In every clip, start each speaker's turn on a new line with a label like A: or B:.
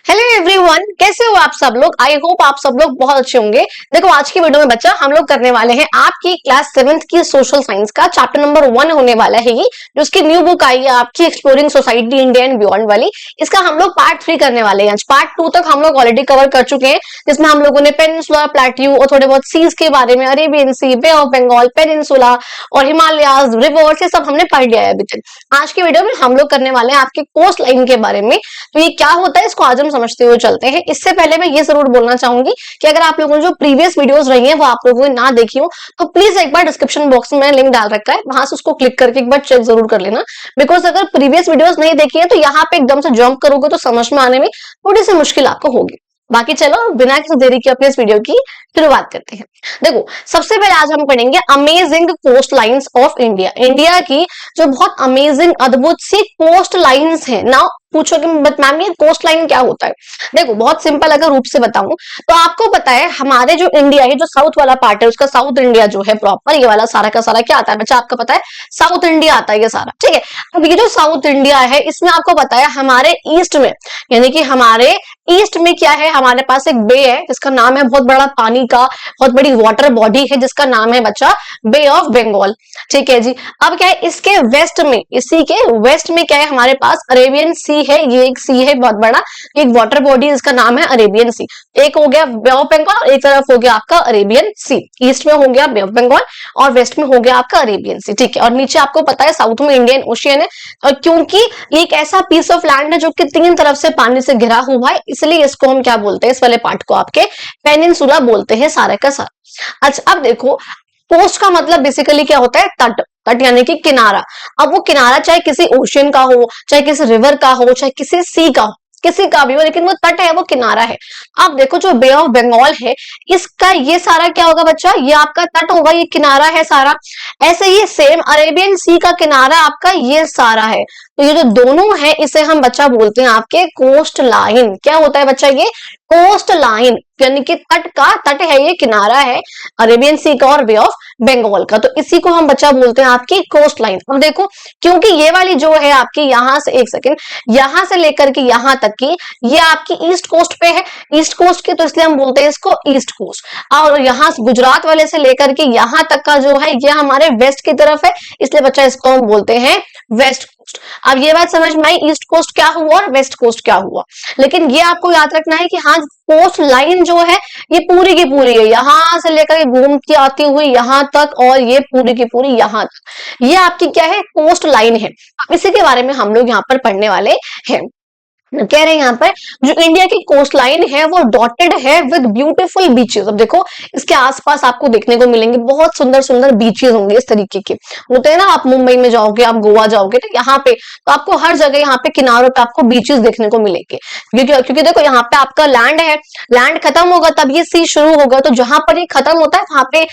A: Hello everyone, कैसे हो आप सब लोग। आई होप आप सब लोग बहुत अच्छे होंगे। देखो आज की वीडियो में बच्चा हम लोग करने वाले हैं आपकी क्लास 7th की सोशल साइंस का चैप्टर नंबर 1 होने वाला है। ये जो उसकी न्यू बुक आई है आपकी exploring society India and beyond वाली, इसका हम लोग पार्ट 3 करने वाले हैं। पार्ट 2 तक हम लोग ऑलरेडी कवर कर चुके हैं, जिसमें हम लोगों ने पेनिनसुला, प्लेट्यू और थोड़े बहुत सीज के बारे में, Arabian Sea, Bay of Bengal, peninsula और हिमालयाज, रिवर्स, ये सब हमने पढ़ लिया है अभी तक। आज की वीडियो में हम लोग करने वाले हैं आपके कोस्ट लाइन के बारे में। तो ये क्या होता है इसको आज हम समझते हुए चलते हैं। इससे पहले मैं ये जरूर बोलना चाहूंगी कि अगर आप लोगों ने जो प्रीवियस वीडियोस रही हैं वो आप लोगों ने ना देखी हो तो प्लीज एक बार डिस्क्रिप्शन बॉक्स में लिंक डाल रखा है, वहां से उसको क्लिक करके एक बार चेक जरूर कर लेना। बिकॉज अगर प्रीवियस वीडियोस नहीं देखी है तो यहाँ पे एकदम से जंप करोगे तो समझ में आने में थोड़ी सी मुश्किल आपको होगी। बाकी चलो बिना किसी देरी के अपने इस वीडियो की शुरुआत करते हैं। देखो सबसे पहले आज हम पढ़ेंगे amazing coast lines of India. India की जो बहुत अमेजिंग अद्भुत सी कोस्ट लाइंस है ना। पूछोगे मैम ये कोस्ट लाइन क्या होता है। देखो बहुत सिंपल अगर रूप से बताऊं तो आपको पता है हमारे जो इंडिया है, जो साउथ वाला पार्ट है, उसका साउथ इंडिया जो है प्रॉपर, ये वाला सारा का सारा क्या आता है बच्चा, आपको पता है साउथ इंडिया आता है ये सारा, ठीक है। अब ये जो साउथ इंडिया है इसमें आपको पता है हमारे ईस्ट में, यानी कि हमारे ईस्ट में क्या है, हमारे पास एक बे है जिसका नाम है, बहुत बड़ा पानी का बहुत बड़ी वाटर बॉडी है जिसका नाम है बच्चा बे ऑफ बंगाल, ठीक है जी। अब क्या है इसके वेस्ट में, इसी के वेस्ट में क्या है हमारे पास अरेबियन सी है। ये एक सी है बहुत बड़ा, एक वाटर बॉडी जिसका नाम है अरेबियन सी। एक हो गया बे ऑफ बंगाल और एक तरफ हो गया आपका अरेबियन सी। ईस्ट में हो गया बे ऑफ बंगाल और वेस्ट में हो गया आपका अरेबियन सी, ठीक है। और नीचे आपको पता है साउथ में इंडियन ओशियन है, और क्योंकि ये एक ऐसा पीस ऑफ लैंड है जो कि 3 तरफ से पानी से घिरा हुआ है, इसलिए इसको हम क्या बोलते हैं, इस वाले पार्ट को आपके पेनिनसुला बोलते हैं सारे का सारा। अच्छा अब देखो कोस्ट का मतलब बेसिकली क्या होता है, तट। तट यानी कि किनारा। अब वो किनारा चाहे किसी ओशियन का हो, चाहे किसी रिवर का हो, चाहे किसी सी का हो, किसी का भी हो, लेकिन वो तट है, वो किनारा है। अब देखो जो बे ऑफ बंगाल है इसका ये सारा क्या होगा बच्चा, ये आपका तट होगा, ये किनारा है सारा। ऐसे ही सेम अरेबियन सी का किनारा आपका ये सारा है। तो ये जो दोनों है इसे हम बच्चा बोलते हैं आपके कोस्ट लाइन। क्या होता है बच्चा, ये कोस्ट लाइन, यानी कि तट का तट है, ये किनारा है अरेबियन सी का और बे ऑफ बंगाल का। तो इसी को हम बच्चा बोलते हैं आपकी कोस्ट लाइन। अब देखो क्योंकि ये वाली जो है आपकी यहां से, एक सेकेंड, यहां से लेकर के यहां तक की ये आपकी ईस्ट कोस्ट पे है, ईस्ट कोस्ट की, तो इसलिए हम बोलते हैं इसको ईस्ट कोस्ट। और यहाँ गुजरात वाले से लेकर के यहां तक का जो है ये हमारे वेस्ट की तरफ है, इसलिए बच्चा इसको हम बोलते हैं वेस्ट कोस्ट। अब ये बात समझ में आई ईस्ट कोस्ट क्या हुआ और वेस्ट कोस्ट क्या हुआ। लेकिन ये आपको याद रखना है कि हाँ कोस्ट लाइन जो है ये पूरी की पूरी है, यहां से लेकर घूम के आती हुई यहां तक, और ये पूरी की पूरी यहां तक, ये आपकी क्या है, कोस्ट लाइन है। इसी के बारे में हम लोग यहाँ पर पढ़ने वाले हैं। कह रहे हैं यहाँ पर जो इंडिया की कोस्ट लाइन है वो डॉटेड है विद ब्यूटीफुल बीचेस। अब देखो इसके आसपास आपको देखने को मिलेंगे बहुत सुंदर सुंदर बीचेस होंगे, इस तरीके के होते हैं ना। आप मुंबई में जाओगे, आप गोवा जाओगे तो यहाँ पे तो आपको हर जगह यहाँ पे किनारों पे आपको बीचेस देखने को मिलेंगे, क्योंकि देखो यहाँ पे आपका लैंड है, लैंड खत्म होगा तब ये सी शुरू होगा। तो जहां पर ये खत्म होता है वहां पे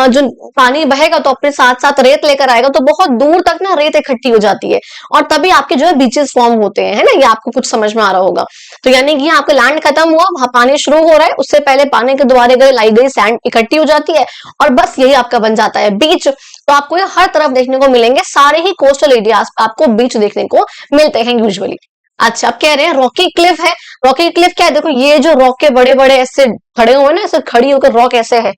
A: जो पानी बहेगा तो अपने साथ साथ रेत लेकर आएगा, तो बहुत दूर तक ना रेत इकट्ठी हो जाती है और तभी आपके जो है बीचेस फॉर्म होते हैं, है ना। ये आपको कुछ समझ में आ रहा होगा। तो यानी कि आपका लैंड खत्म हुआ, वहां पानी शुरू हो रहा है, उससे पहले पानी के द्वारे गए लाई गई सैंड इकट्ठी हो जाती है और बस यही आपका बन जाता है बीच। तो आपको ये हर तरफ देखने को मिलेंगे, सारे ही कोस्टल एरियाज आपको बीच देखने को मिलते हैं यूजुअली। अच्छा अब कह रहे हैं रॉकी क्लिफ है। रॉकी क्लिफ क्या है, देखो ये जो रॉक के बड़े बड़े ऐसे खड़े हुए ना, ऐसे खड़ी होकर रॉक ऐसे है,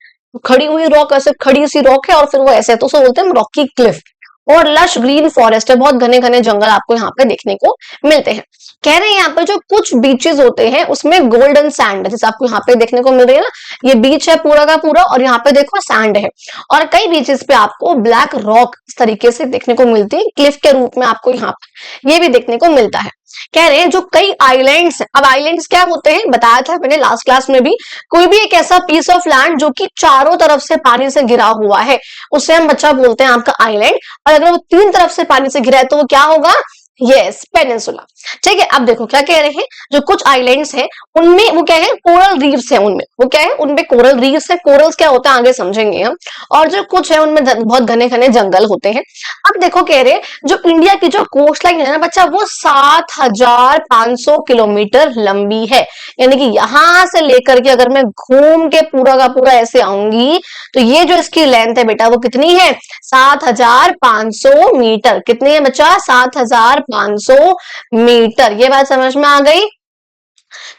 A: खड़ी हुई रॉक, ऐसे खड़ी सी रॉक है और फिर वो ऐसे है, तो उसे बोलते हैं रॉकी क्लिफ। और लश ग्रीन फॉरेस्ट है, बहुत घने घने जंगल आपको यहाँ पे देखने को मिलते हैं। कह रहे हैं यहाँ पे जो कुछ बीचेस होते हैं उसमें गोल्डन सैंड है, जैसे आपको यहाँ पे देखने को मिल रही है ना, ये बीच है पूरा का पूरा और यहाँ पे देखो सैंड है। और कई बीचेस पे आपको ब्लैक रॉक इस तरीके से देखने को मिलती है, क्लिफ के रूप में आपको यहाँ पे ये भी देखने को मिलता है। कह रहे हैं जो कई आइलैंड्स, अब आइलैंड्स क्या होते हैं बताया था मैंने लास्ट क्लास में भी, कोई भी एक ऐसा पीस ऑफ लैंड जो कि चारों तरफ से पानी से घिरा हुआ है उसे हम बच्चा बोलते हैं आपका आइलैंड। और अगर वो 3 तरफ से पानी से घिरा है तो वो क्या होगा, यस पेनिनसुला, ठीक है। अब देखो क्या कह रहे हैं, जो कुछ आइलैंड्स हैं उनमें वो क्या है, कोरल रीफ्स है, उनमें वो क्या है, उनमें कोरल रीफ्स है। कोरल्स क्या होता है आगे समझेंगे हम। और जो कुछ है उनमें बहुत घने घने जंगल होते हैं। अब देखो कह रहे हैं जो इंडिया की जो कोस्ट लाइन है ना बच्चा, वो 7500 किलोमीटर लंबी है। यानी कि यहां से लेकर के अगर मैं घूम के पूरा का पूरा ऐसे आऊंगी तो ये जो इसकी लेंथ है बेटा वो कितनी है, 7500 मीटर। कितनी है बच्चा, 7500 मीटर। ये बात समझ में आ गई।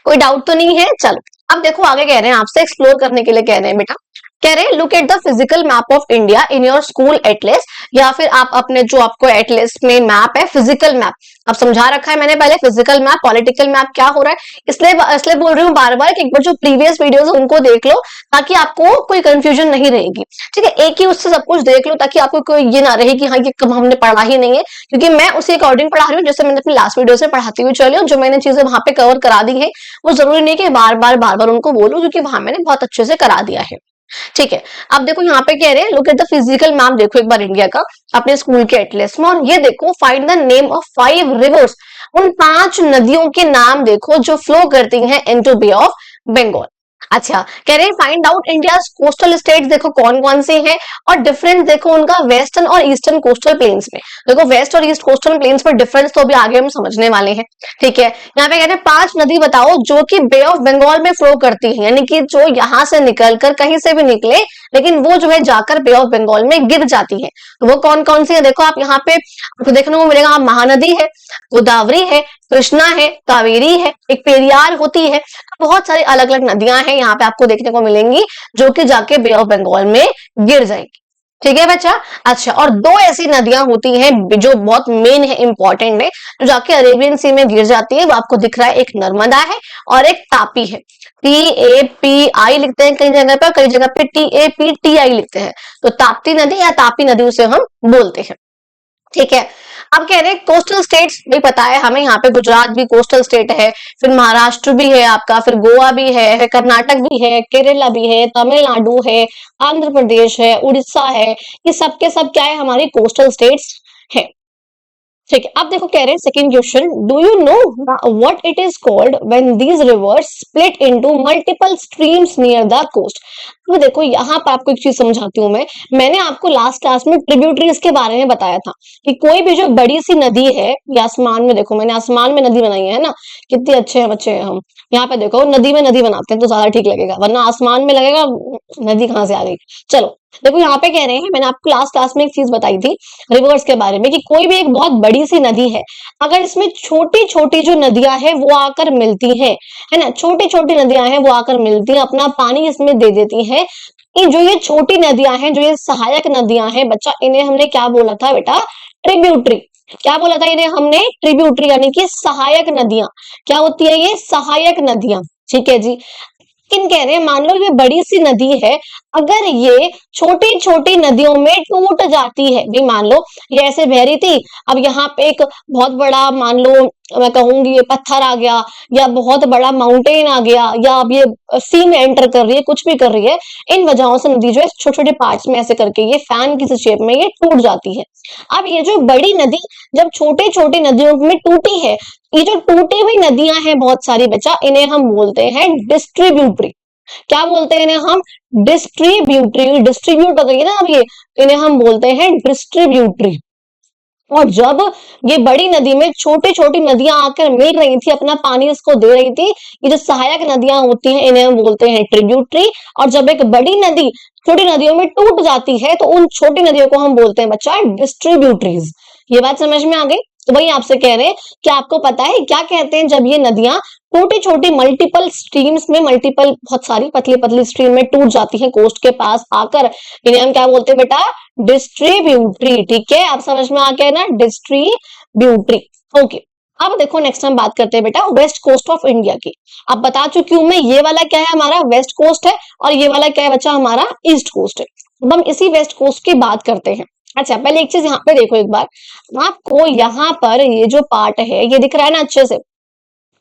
A: कोई डाउट तो नहीं है? चलो अब देखो आगे कह रहे हैं आपसे, एक्सप्लोर करने के लिए कह रहे हैं बेटा। कह रहे हैं look at the physical map of India in your school Atlas, या फिर आप अपने जो आपको एटलस में मैप है, फिजिकल मैप, अब समझा रखा है मैंने पहले फिजिकल मैप पॉलिटिकल मैप क्या हो रहा है, इसलिए बोल रही हूँ बार बार कि एक बार जो प्रीवियस वीडियोस है उनको देख लो ताकि आपको कोई कंफ्यूजन नहीं रहेगी। ठीक है, एक ही उससे सब कुछ देख लो ताकि आपको कोई ये ना रहे कि हाँ ये कब हमने पढ़ा ही नहीं है, क्योंकि मैं उसी अकॉर्डिंग पढ़ा रही हूँ जैसे मैंने अपनी लास्ट वीडियो से पढ़ाती हुई चली हूँ। जो मैंने चीजें वहां पे कवर करा दी है वो जरूरी नहीं कि बार बार उनको बोलूं, क्योंकि वहां मैंने बहुत अच्छे से करा दिया है। ठीक है, अब देखो यहाँ पे कह रहे हैं look at the physical map, देखो एक बार इंडिया का अपने स्कूल के एटलस में, और ये देखो find the name of 5 reverse, उन 5 नदियों के नाम देखो जो फ्लो करती हैं इनटू बे ऑफ बंगाल। अच्छा, कह रहे हैं find out India coastal states, देखो कौन कौन से हैं और डिफरेंस देखो उनका वेस्टर्न और ईस्टर्न कोस्टल प्लेन्स में। देखो वेस्ट और ईस्ट कोस्टल प्लेन्स पर डिफरेंस तो अभी आगे हम समझने वाले हैं। ठीक है, यहाँ पे कह रहे हैं 5 नदी बताओ जो कि बे ऑफ बंगाल में फ्लो करती है, यानी कि जो यहाँ से निकलकर कहीं से भी निकले लेकिन वो जो है जाकर बे ऑफ बंगाल में गिर जाती है। तो वो कौन कौन सी है देखो आप यहाँ पे आपको देखने को मिलेगा, महानदी है, गोदावरी है, कृष्णा है, कावेरी है, एक पेरियार होती है। बहुत सारी अलग अलग नदियां हैं यहाँ पे आपको देखने को मिलेंगी जो कि जाके बे ऑफ बंगाल में गिर जाएंगी। ठीक है बच्चा। अच्छा, और 2 ऐसी नदियां होती हैं जो बहुत मेन है, इंपॉर्टेंट है, जो जाके अरेबियन सी में गिर जाती है, वो आपको दिख रहा है, एक नर्मदा है और एक तापी है। TAPI लिखते हैं कई जगह पर, कई जगह पे TAPTI लिखते हैं। तो ताप्ती नदी या तापी नदी उसे हम बोलते हैं। ठीक है, अब कह रहे हैं कोस्टल स्टेट्स भी पता है हमें, यहाँ पे गुजरात भी कोस्टल स्टेट है, फिर महाराष्ट्र भी है आपका, फिर गोवा भी है, फिर कर्नाटक भी है, केरला भी है, तमिलनाडु है, आंध्र प्रदेश है, उड़ीसा है, ये सब के सब क्या है, हमारी कोस्टल स्टेट्स है। ठीक है, अब देखो कह रहे हैं second question, do you know what it is called when these rivers split into multiple streams near the coast. तो देखो यहाँ पर आपको एक चीज समझाती हूँ मैंने आपको लास्ट क्लास में ट्रिब्यूटरीज के बारे में बताया था कि कोई भी जो बड़ी सी नदी है, ये आसमान में देखो मैंने आसमान में नदी बनाई है ना, कितने अच्छे हैं बच्चे हम। यहाँ पे देखो नदी में नदी बनाते हैं तो ज्यादा ठीक लगेगा, वरना आसमान में लगेगा नदी कहाँ से आ गई। चलो देखो यहाँ पे कह रहे हैं, मैंने आपको लास्ट क्लास में एक चीज बताई थी रिवर्स के बारे में कि कोई भी एक बहुत बड़ी सी नदी है, अगर इसमें छोटी छोटी जो नदियां हैं वो आकर मिलती हैं, है ना, छोटी छोटी नदियां हैं वो आकर मिलती हैं, अपना पानी इसमें दे देती हैं। जो ये छोटी नदियां हैं, जो ये सहायक नदियां हैं बच्चा, इन्हें हमने क्या बोला था बेटा, ट्रिब्यूटरी। क्या बोला था इन्हें हमने, ट्रिब्यूटरी, यानी कि सहायक नदियां। क्या होती है ये, सहायक नदियां। ठीक है जी, लेकिन कह रहे हैं मान लो ये बड़ी सी नदी है, अगर ये छोटी छोटी नदियों में टूट जाती है, भी मान लो ये ऐसे बह रही थी, अब यहाँ पे एक बहुत बड़ा मान लो मैं कहूंगी ये पत्थर आ गया या बहुत बड़ा माउंटेन आ गया, या अब ये सी में एंटर कर रही है, कुछ भी कर रही है, इन वजहों से नदी जो है छोटे छोटे पार्ट्स में ऐसे करके ये फैन की शेप में ये टूट जाती है। अब ये जो बड़ी नदी जब छोटी छोटी नदियों में टूटी है, ये जो टूटी हुई नदियां हैं बहुत सारी बच्चा, इन्हें हम बोलते हैं डिस्ट्रीब्यूटरी। क्या बोलते हैं इन्हें हम, डिस्ट्रीब्यूटरी। डिस्ट्रीब्यूट हो गई ना अब ये, इन्हें हम बोलते हैं डिस्ट्रीब्यूटरी। और जब ये बड़ी नदी में छोटी छोटी नदियां आकर मिल रही थी, अपना पानी इसको दे रही थी, ये जो सहायक नदियां होती हैं इन्हें हम बोलते हैं ट्रिब्यूटरी। और जब एक बड़ी नदी छोटी नदियों में टूट जाती है तो उन छोटी नदियों को हम बोलते हैं बच्चा डिस्ट्रीब्यूटरीज। ये बात समझ में आ गई। तो वही आपसे कह रहे हैं कि आपको पता है क्या कहते हैं जब ये नदियां छोटी छोटी मल्टीपल स्ट्रीम्स में, मल्टीपल बहुत सारी पतली पतली स्ट्रीम में टूट जाती हैं कोस्ट के पास आकर, इन्हें हम क्या बोलते हैं बेटा, डिस्ट्रीब्यूटरी। ठीक है, आप समझ में आ गया ना, डिस्ट्रीब्यूटरी। ओके, अब देखो नेक्स्ट हम बात करते हैं बेटा वेस्ट कोस्ट ऑफ इंडिया की। अब बता चुकी हूं मैं ये वाला क्या है हमारा वेस्ट कोस्ट है, और ये वाला क्या है बच्चा हमारा ईस्ट कोस्ट है। अब हम इसी वेस्ट कोस्ट की बात करते हैं। अच्छा, पहले एक चीज यहाँ पे देखो एक बार, आपको यहाँ पर ये जो पार्ट है ये दिख रहा है ना अच्छे से,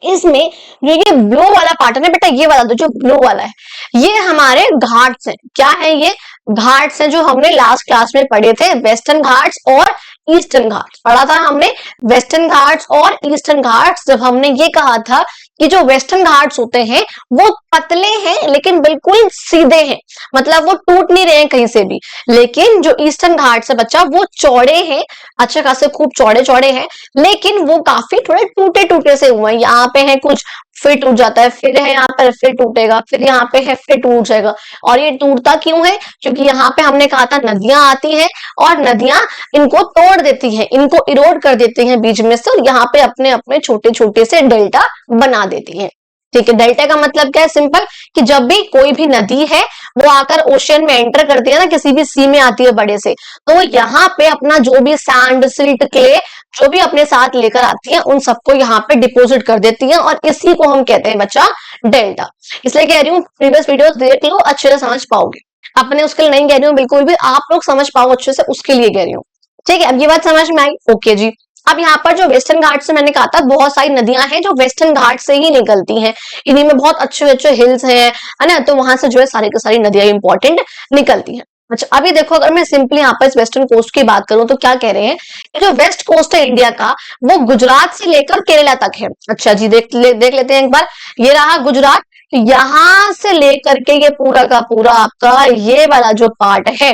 A: इसमें जो ये ब्लू वाला पार्ट है ना बेटा, ये वाला जो ब्लू वाला है, ये हमारे घाट्स हैं। क्या है ये, घाट्स हैं जो हमने लास्ट क्लास में पढ़े थे, वेस्टर्न घाट्स और ईस्टर्न घाट्स पढ़ा था हमने। वेस्टर्न घाट्स और ईस्टर्न घाट्स, जब हमने ये कहा था कि जो वेस्टर्न घाट्स होते हैं वो पतले हैं लेकिन बिल्कुल सीधे हैं, मतलब वो टूट नहीं रहे हैं कहीं से भी, लेकिन जो ईस्टर्न घाट्स है बच्चा वो चौड़े हैं, अच्छे खासे खूब चौड़े चौड़े हैं, लेकिन वो काफी थोड़े टूटे टूटे से हुए हैं। यहाँ पे है कुछ फिर टूट जाता है, फिर है यहाँ पर फिर टूटेगा, फिर यहाँ पे है फिर टूट जाएगा। और ये टूटता क्यों है, क्योंकि यहाँ पे हमने कहा था नदियां आती हैं और नदियां इनको तोड़ देती हैं, इनको इरोड कर देती हैं बीच में से, और यहाँ पे अपने अपने छोटे छोटे से डेल्टा बना देती हैं। ठीक है, डेल्टा का मतलब क्या है, सिंपल, कि जब भी कोई भी नदी है वो आकर ओशियन में एंटर करती है ना, किसी भी सी में आती है बड़े से, तो वो यहाँ पे अपना जो भी सैंड, सिल्ट, क्ले जो भी अपने साथ लेकर आती है उन सबको यहाँ पे डिपोजिट कर देती है, और इसी को हम कहते हैं बच्चा डेल्टा। इसलिए कह रही हूँ प्रीवियस वीडियो देख लो, अच्छे से समझ पाओगे। अपने उसके लिए नहीं कह रही हूँ बिल्कुल भी, आप लोग समझ पाओ अच्छे से उसके लिए कह रही हूँ। ठीक है, अब ये बात समझ में आई? ओके जी। अब यहाँ पर जो वेस्टर्न घाट से मैंने कहा था, बहुत सारी नदियां हैं जो वेस्टर्न घाट से ही निकलती हैं, इन्हीं में बहुत अच्छे अच्छे हिल्स हैं, है ना, तो वहां से जो है सारी की सारी नदियां इंपॉर्टेंट निकलती हैं। अच्छा, अभी देखो अगर मैं सिंपली यहाँ पर इस वेस्टर्न कोस्ट की बात करूं तो क्या कह रहे हैं कि जो वेस्ट कोस्ट है इंडिया का, वो गुजरात से लेकर केरला तक है। अच्छा जी, देख लेते हैं एक बार। ये रहा गुजरात, यहां से लेकर के ये पूरा का पूरा आपका ये वाला जो पार्ट है,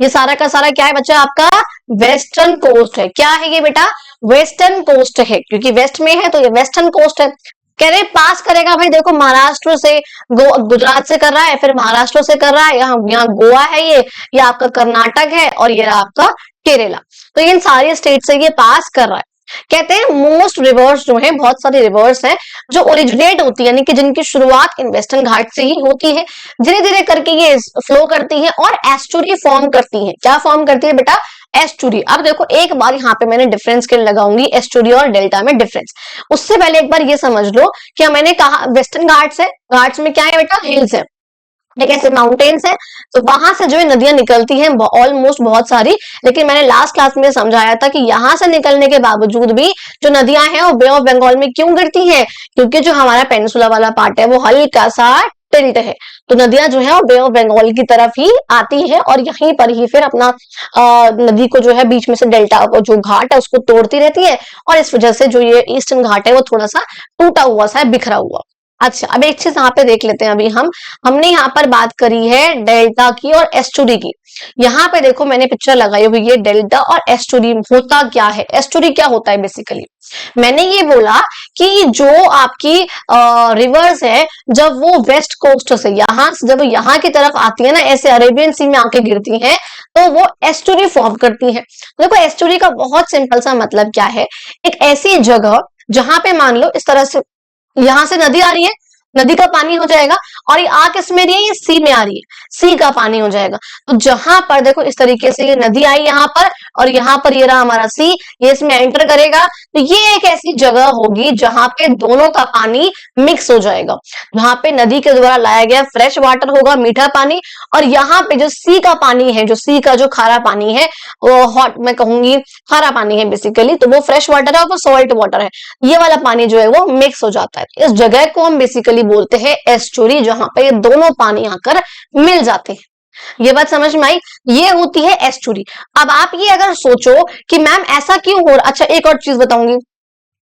A: ये सारा का सारा क्या है बच्चा, आपका वेस्टर्न कोस्ट है। क्या है ये बेटा, वेस्टर्न कोस्ट है, क्योंकि वेस्ट में है तो ये वेस्टर्न कोस्ट है। कह रहे पास करेगा भाई, देखो महाराष्ट्र से, गुजरात से कर रहा है, फिर महाराष्ट्र से कर रहा है, यहाँ गोवा है, ये आपका कर्नाटक है, और ये आपका केरला। तो इन सारी स्टेट से ये पास कर रहा है। कहते हैं मोस्ट रिवर्स जो है, बहुत सारी रिवर्स हैं जो ओरिजिनेट होती है, यानी कि जिनकी शुरुआत इन वेस्टर्न घाट से ही होती है, धीरे धीरे करके ये फ्लो करती है और एस्चुरी फॉर्म करती है। क्या फॉर्म करती है बेटा, एस्चुरी। अब देखो एक बार यहाँ पे मैंने डिफरेंस के लगाऊंगी, एस्चुरी और डेल्टा में डिफरेंस। उससे पहले एक बार ये समझ लो कि मैंने कहा वेस्टर्न घाट्स है, घाट्स में क्या है बेटा, हिल्स है, ठीक है, माउंटेन्स है, तो वहां से जो है नदियां निकलती हैं ऑलमोस्ट बहुत सारी। लेकिन मैंने लास्ट क्लास में समझाया था कि यहां से निकलने के बावजूद भी जो नदियां हैं वो बे ऑफ बंगाल में क्यों गिरती हैं, क्योंकि जो हमारा पेनिसुला वाला पार्ट है वो हल्का सा टिल्ट है, तो नदियां जो है वो बे ऑफ बंगाल की तरफ ही आती है और यहीं पर ही फिर अपना नदी को जो है बीच में से डेल्टा जो घाट है उसको तोड़ती रहती है, और इस वजह से जो ये ईस्टर्न घाट है वो थोड़ा सा टूटा हुआ सा है, बिखरा हुआ। अच्छा, अब एक चीज यहाँ पे देख लेते हैं। अभी हमने यहाँ पर बात करी है डेल्टा की और एस्चुरी की। यहाँ पे देखो मैंने पिक्चर लगाई हुई है, डेल्टा और एस्चुरी होता क्या है, एस्चुरी क्या होता है बेसिकली। मैंने ये बोला कि जो आपकी रिवर्स है, जब वो वेस्ट कोस्ट से जब यहाँ की तरफ आती है ना, ऐसे अरेबियन सी में आके गिरती हैं, तो वो एस्चुरी फॉर्म करती है। देखो एस्चुरी का बहुत सिंपल सा मतलब क्या है, एक ऐसी जगह जहां पे मान लो इस तरह से यहां से नदी आ रही है, नदी का पानी हो जाएगा, और ये आ किस में रही है, ये सी में आ रही है, सी का पानी हो जाएगा। तो जहां पर देखो इस तरीके से ये नदी आई यहाँ पर, और यहाँ पर ये रहा हमारा सी, ये इसमें एंटर करेगा, तो ये एक ऐसी जगह होगी जहां पे दोनों का पानी मिक्स हो जाएगा, जहां पे नदी के द्वारा लाया गया फ्रेश वाटर होगा, मीठा पानी, और यहाँ पे जो सी का पानी है, जो सी का जो खारा पानी है, वो हॉट मैं कहूंगी खारा पानी है बेसिकली, तो वो फ्रेश वाटर है और वो सॉल्ट वाटर है, ये वाला पानी जो है वो मिक्स हो जाता है। इस जगह को हम बेसिकली बोलते हैं एस्चुरी, जहां पे ये दोनों पानी आकर मिल जाते हैं। ये बात समझ में आई, ये होती है एस्चुरी। अब आप ये अगर सोचो कि मैम ऐसा क्यों हो रहा, अच्छा एक और चीज बताऊंगी,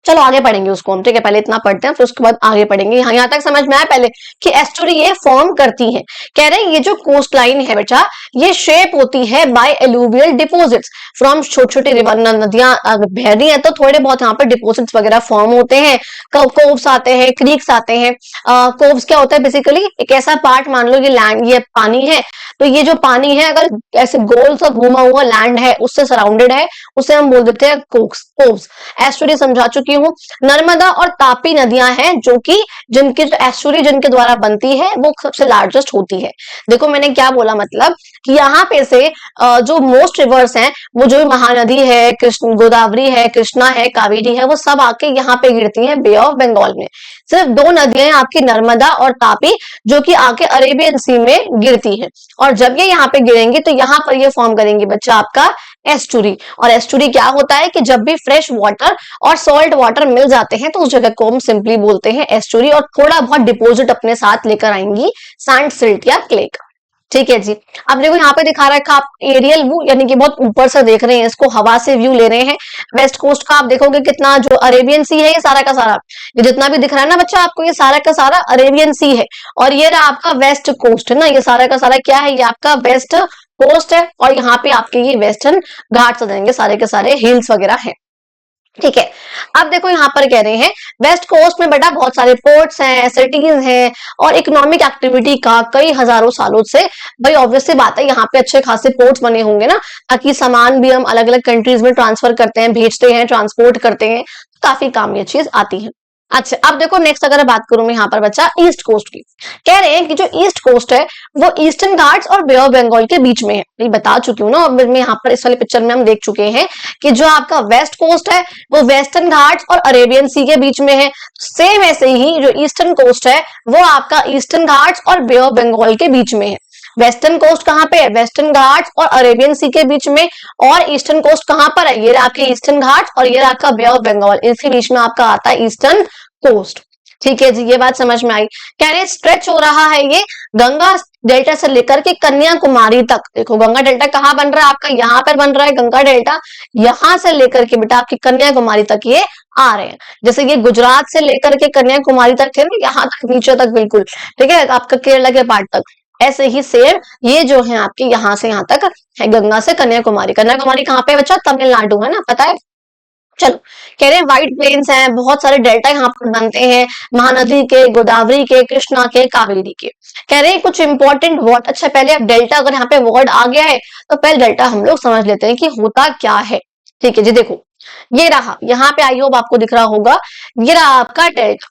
A: चलो आगे पढ़ेंगे उसको हम, ठीक है, पहले इतना पढ़ते हैं फिर उसके बाद आगे पढ़ेंगे। यहाँ तक समझ में आया पहले कि एस्चुरी ये फॉर्म करती है। कह रहे हैं ये जो कोस्ट लाइन है बेटा, ये शेप होती है बाय एलुवियल डिपोजिट्स फ्रॉम, छोटे छोटे रिवर, नदियां बह रही है तो थोड़े बहुत यहाँ पर डिपोजिट्स वगैरह फॉर्म होते हैं, कोव्स आते हैं, क्रीक्स आते हैं। कोव्स क्या होता है बेसिकली, एक ऐसा पार्ट, मान लो ये लैंड, ये पानी है, तो ये जो पानी है अगर ऐसे गोल सा घूमा हुआ लैंड है उससे सराउंडेड है, उसे हम बोल देते हैं कोव्स। एस्चुरी समझा चुकी हूँ। नर्मदा और तापी नदियां हैं जो कि जिनकी एस्चुरी जिनके द्वारा बनती है वो सबसे लार्जेस्ट होती है। देखो मैंने क्या बोला, मतलब कि यहाँ पे से जो मोस्ट रिवर्स हैं, वो जो महानदी है, कृष्ण, गोदावरी है, कृष्णा है, कावेरी है, वो सब आके यहाँ पे गिरती हैं बे ऑफ बंगाल में। सिर्फ दो नदियां हैं आपकी, नर्मदा और तापी, जो कि आके अरेबियन सी में गिरती हैं, और जब ये यहाँ पे गिरेंगी तो यहाँ पर ये फॉर्म करेंगे बच्चा आपका एस्चुरी। और एस्चुरी क्या होता है कि जब भी फ्रेश वाटर और सॉल्ट वाटर मिल जाते हैं तो उस जगह को हम सिंपली बोलते हैं एस्चुरी, और थोड़ा बहुत डिपोजिट अपने साथ लेकर आएंगी सैंड, सिल्ट या क्ले का। ठीक है जी। अब देखो यहाँ पे दिखा रखा आप एरियल व्यू, यानी कि बहुत ऊपर से देख रहे हैं इसको, हवा से व्यू ले रहे हैं वेस्ट कोस्ट का। आप देखोगे कितना जो अरेबियन सी है, ये सारा का सारा, ये जितना भी दिख रहा है ना बच्चा आपको, ये सारा का सारा अरेबियन सी है, और ये रहा आपका वेस्ट कोस्ट है ना, ये सारा का सारा क्या है, ये आपका वेस्ट कोस्ट है, और यहाँ पे आपके ये वेस्टर्न घाट्स आ जाएंगे, सारे के सारे हिल्स वगैरह है। ठीक है, अब देखो यहाँ पर कह रहे हैं वेस्ट कोस्ट में बेटा बहुत सारे पोर्ट्स हैं, सिटीज हैं, और इकोनॉमिक एक्टिविटी का कई हजारों सालों से, भाई ऑब्वियस सी बात है यहाँ पे अच्छे खासे पोर्ट्स बने होंगे ना, ताकि सामान भी हम अलग अलग कंट्रीज में ट्रांसफर करते हैं, भेजते हैं, ट्रांसपोर्ट करते हैं, काफी काम ये चीज आती है। अच्छा, अब देखो नेक्स्ट अगर बात करूं मैं यहाँ पर बच्चा ईस्ट कोस्ट की, कह रहे हैं कि जो ईस्ट कोस्ट है वो ईस्टर्न घाट्स और बे ऑफ बंगाल के बीच में है। ये बता चुकी हूँ ना, और मैं यहाँ पर इस वाले पिक्चर में हम देख चुके हैं कि जो आपका वेस्ट कोस्ट है वो वेस्टर्न घाट्स और अरेबियन सी के बीच में है। सेम ऐसे ही जो ईस्टर्न कोस्ट है वो आपका ईस्टर्न घाट्स और बे ऑफ बंगाल के बीच में है। वेस्टर्न कोस्ट कहाँ पे है? वेस्टर्न घाट्स और अरेबियन सी के बीच में। और ईस्टर्न कोस्ट कहाँ पर है? ये आपके ईस्टर्न घाट्स और ये आपका बे ऑफ बंगाल, इसके बीच में आपका आता है ईस्टर्न कोस्ट। ठीक है जी, ये बात समझ में आई। कह रहे स्ट्रेच हो रहा है ये गंगा डेल्टा से लेकर के कन्याकुमारी तक। देखो गंगा डेल्टा कहाँ बन रहा है आपका? यहाँ पर बन रहा है गंगा डेल्टा, यहां से लेकर के बेटा आपकी कन्याकुमारी तक ये आ रहे हैं। जैसे ये गुजरात से लेकर के कन्याकुमारी तक थे ना, यहाँ तक नीचे तक बिल्कुल, ठीक है, आपका केरला के पार्ट तक। ऐसे ही सेम ये जो है आपके यहाँ से यहाँ तक है गंगा से कन्याकुमारी। कन्याकुमारी कहाँ पे बच्चा? तमिलनाडु है ना, पता है। चलो, कह रहे हैं व्हाइट प्लेन्स हैं, बहुत सारे डेल्टा यहाँ पर बनते हैं, महानदी के, गोदावरी के, कृष्णा के, कावेरी के। कह रहे हैं कुछ इंपॉर्टेंट वर्ड। अच्छा, पहले अब डेल्टा अगर यहाँ पे वर्ड आ गया है तो पहले डेल्टा हम लोग समझ लेते हैं कि होता क्या है। ठीक है जी, देखो ये रहा, यहाँ पे आई होप आपको दिख रहा होगा, ये रहा आपका डेल्टा।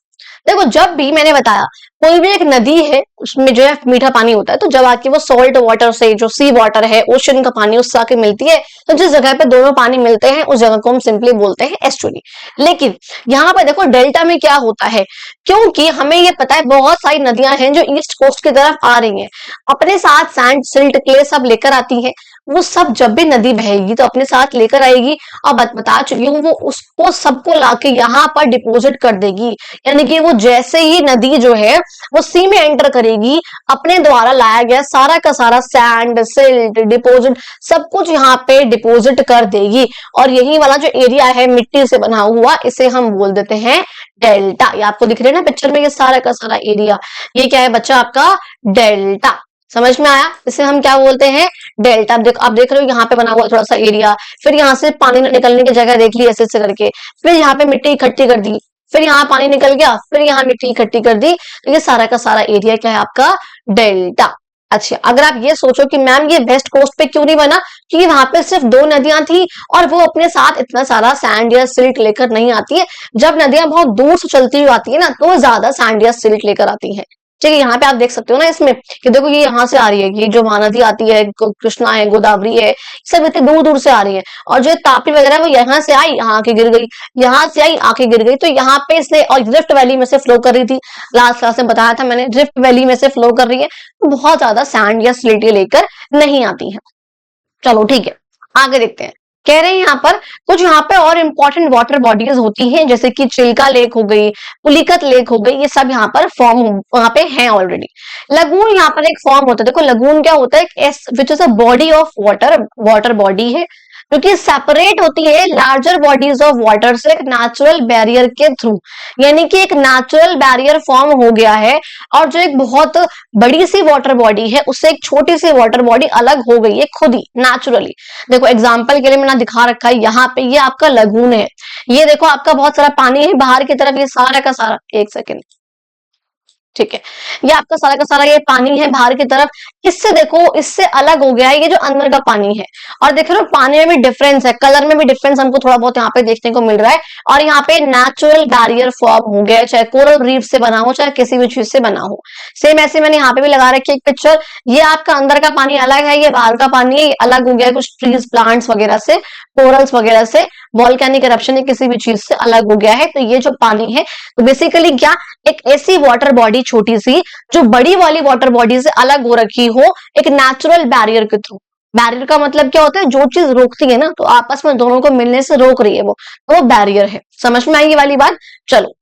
A: देखो जब भी मैंने बताया कोई भी एक नदी है उसमें जो है मीठा पानी होता है, तो जब आके वो सॉल्ट वाटर से, जो सी वाटर है, ओशन का पानी, उससे आके मिलती है, तो जिस जगह पे दोनों पानी मिलते हैं उस जगह को हम सिंपली बोलते हैं एस्चुरी। लेकिन यहाँ पे देखो डेल्टा में क्या होता है, क्योंकि हमें ये पता है बहुत सारी नदियां हैं जो ईस्ट कोस्ट की तरफ आ रही हैं, अपने साथ सैंड, सिल्ट, क्ले सब लेकर आती हैं। वो सब जब भी नदी बहेगी तो अपने साथ लेकर आएगी, और बता चुकी हूँ वो उसको सबको लाके यहाँ पर डिपोजिट कर देगी। यानी कि वो जैसे ही नदी जो है वो सी में एंटर करेगी, अपने द्वारा लाया गया सारा का सारा सैंड, सिल्ट, डिपोजिट सब कुछ यहाँ पे डिपोजिट कर देगी। और यही वाला जो एरिया है मिट्टी से बना हुआ, इसे हम बोल देते हैं डेल्टा। ये आपको दिख रहा है ना पिक्चर में, ये सारा का सारा एरिया, ये क्या है बच्चा? आपका डेल्टा। समझ में आया? इसे हम क्या बोलते हैं? डेल्टा। आप देख रहे हो यहाँ पे बना हुआ थोड़ा सा एरिया, फिर यहाँ से पानी निकलने की जगह देख ली ऐसे ऐसे करके, फिर यहाँ पे मिट्टी इकट्ठी कर दी, फिर यहाँ पानी निकल गया, फिर यहाँ मिट्टी इकट्ठी कर दी, तो ये सारा का सारा एरिया क्या है आपका? डेल्टा। अच्छा, अगर आप ये सोचो कि मैम ये वेस्ट कोस्ट पे क्यों नहीं बना, क्योंकि वहां पे सिर्फ 2 नदियां थी और वो अपने साथ इतना सारा सैंड या सिल्ट लेकर नहीं आती है। जब नदियां बहुत दूर से चलती हुई आती है ना, तो ज्यादा सैंड या सिल्ट लेकर आती है। ठीक है, यहाँ पे आप देख सकते हो ना इसमें कि देखो ये यहाँ से आ रही है, ये जो महानदी आती है, कृष्णा है, गोदावरी है, सब इतने दूर दूर से आ रही है। और जो तापी वगैरह वो यहाँ से आई, यहाँ आके गिर गई, यहाँ से आई, आके गिर गई, तो यहाँ पे इसलिए, और रिफ्ट वैली में से फ्लो कर रही थी, लास्ट क्लास में बताया था मैंने, रिफ्ट वैली में से फ्लो कर रही है, तो बहुत ज्यादा सैंड या स्लेट लेकर नहीं आती है। चलो ठीक है, आगे देखते हैं। कह रहे हैं यहाँ पर कुछ यहाँ पे और इंपॉर्टेंट वाटर बॉडीज होती हैं, जैसे कि चिल्का लेक हो गई, पुलिकत लेक हो गई, ये सब यहाँ पर फॉर्म वहां पे हैं ऑलरेडी। लगून यहाँ पर एक फॉर्म होता है। देखो लगून क्या होता है? Which is a body of water, water body है, क्योंकि सेपरेट होती है लार्जर बॉडीज ऑफ वाटर से एक नेचुरल बैरियर के थ्रू। यानी कि एक नेचुरल बैरियर फॉर्म हो गया है, और जो एक बहुत बड़ी सी वाटर बॉडी है उससे एक छोटी सी वाटर बॉडी अलग हो गई है खुद ही नेचुरली। देखो एग्जांपल के लिए मैंने दिखा रखा है यहाँ पे, ये आपका लगून है, ये देखो आपका बहुत सारा पानी है बाहर की तरफ, ये सारा का सारा, एक सेकेंड, ठीक है, ये आपका सारा का सारा ये पानी है बाहर की तरफ। इससे देखो, इससे अलग हो गया है ये जो अंदर का पानी है। और देख रहे हो पानी में भी डिफरेंस है, कलर में भी डिफरेंस हमको थोड़ा बहुत यहाँ पे देखने को मिल रहा है। और यहाँ पे नेचुरल बैरियर फॉर्म हो गया है, चाहे कोरल रीफ से बना हो, चाहे किसी भी चीज से बना हो। सेम ऐसे मैंने यहाँ पे भी लगा रखी है एक पिक्चर, ये आपका अंदर का पानी अलग है, ये बाहर का पानी है, अलग हो गया है कुछ ट्रीज, प्लांट्स वगैरह से, कोरल्स वगैरह से, वॉल्केनिक इरप्शन या किसी भी चीज से अलग हो गया है। तो ये जो पानी है, तो बेसिकली क्या, एक ऐसी वाटर बॉडी छोटी सी जो बड़ी वाली वाटर बॉडी से अलग हो रखी हो एक नेचुरल बैरियर के थ्रू। बैरियर का मतलब क्या होता है? जो चीज रोकती है ना, तो आपस में दोनों को मिलने से रोक रही है वो बैरियर है। समझ में आई ये वाली बात? चलो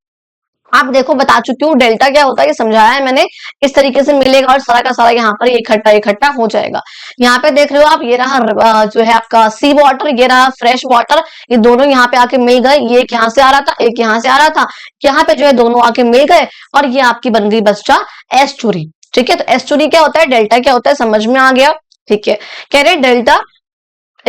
A: आप देखो, बता चुकी हूँ डेल्टा क्या होता है, ये समझाया है मैंने, इस तरीके से मिलेगा और सारा का सारा यहाँ पर इकट्ठा इकट्ठा हो जाएगा। यहाँ पे देख रहे हो आप, ये रहा जो है आपका सी वाटर, ये रहा फ्रेश वाटर, ये दोनों यहाँ पे आके मिल गए, ये एक यहाँ से आ रहा था, एक यहाँ से आ रहा था, यहाँ पे जो है दोनों आके मिल गए, और ये आपकी बन गई बच्चा एस्चुरी। ठीक है, तो एस्चुरी क्या होता है, डेल्टा क्या होता है, समझ में आ गया? ठीक है, कह रहे डेल्टा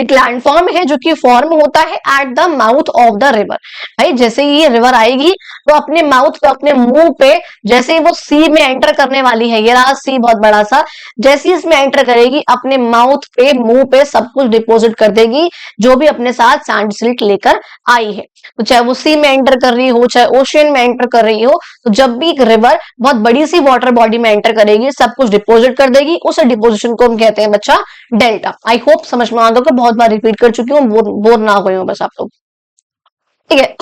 A: एक लैंडफॉर्म है जो कि फॉर्म होता है at the mouth of the river. भाई जैसे ही ये रिवर आएगी तो अपने माउथ पे, अपने मुंह पे, जैसे ही वो सी में एंटर करने वाली है, ये रहा सी बहुत बड़ा सा, जैसे ही इसमें एंटर करेगी अपने माउथ पे, मुंह पे सब कुछ डिपॉजिट कर देगी जो भी अपने साथ सैंड सिल्ट लेकर आई है। तो चाहे वो सी में एंटर कर रही हो, चाहे ओशियन में एंटर कर रही हो, तो जब भी एक रिवर बहुत बड़ी सी वाटर बॉडी में एंटर करेगी सब कुछ डिपॉजिट कर देगी, उस डिपोजिशन को हम कहते हैं बच्चा डेल्टा। आई होप समझ में आ गया, बहुत बार रिपीट कर चुकी हूँ, बोर ना हो गए हो बस आप लोग, ठीक है।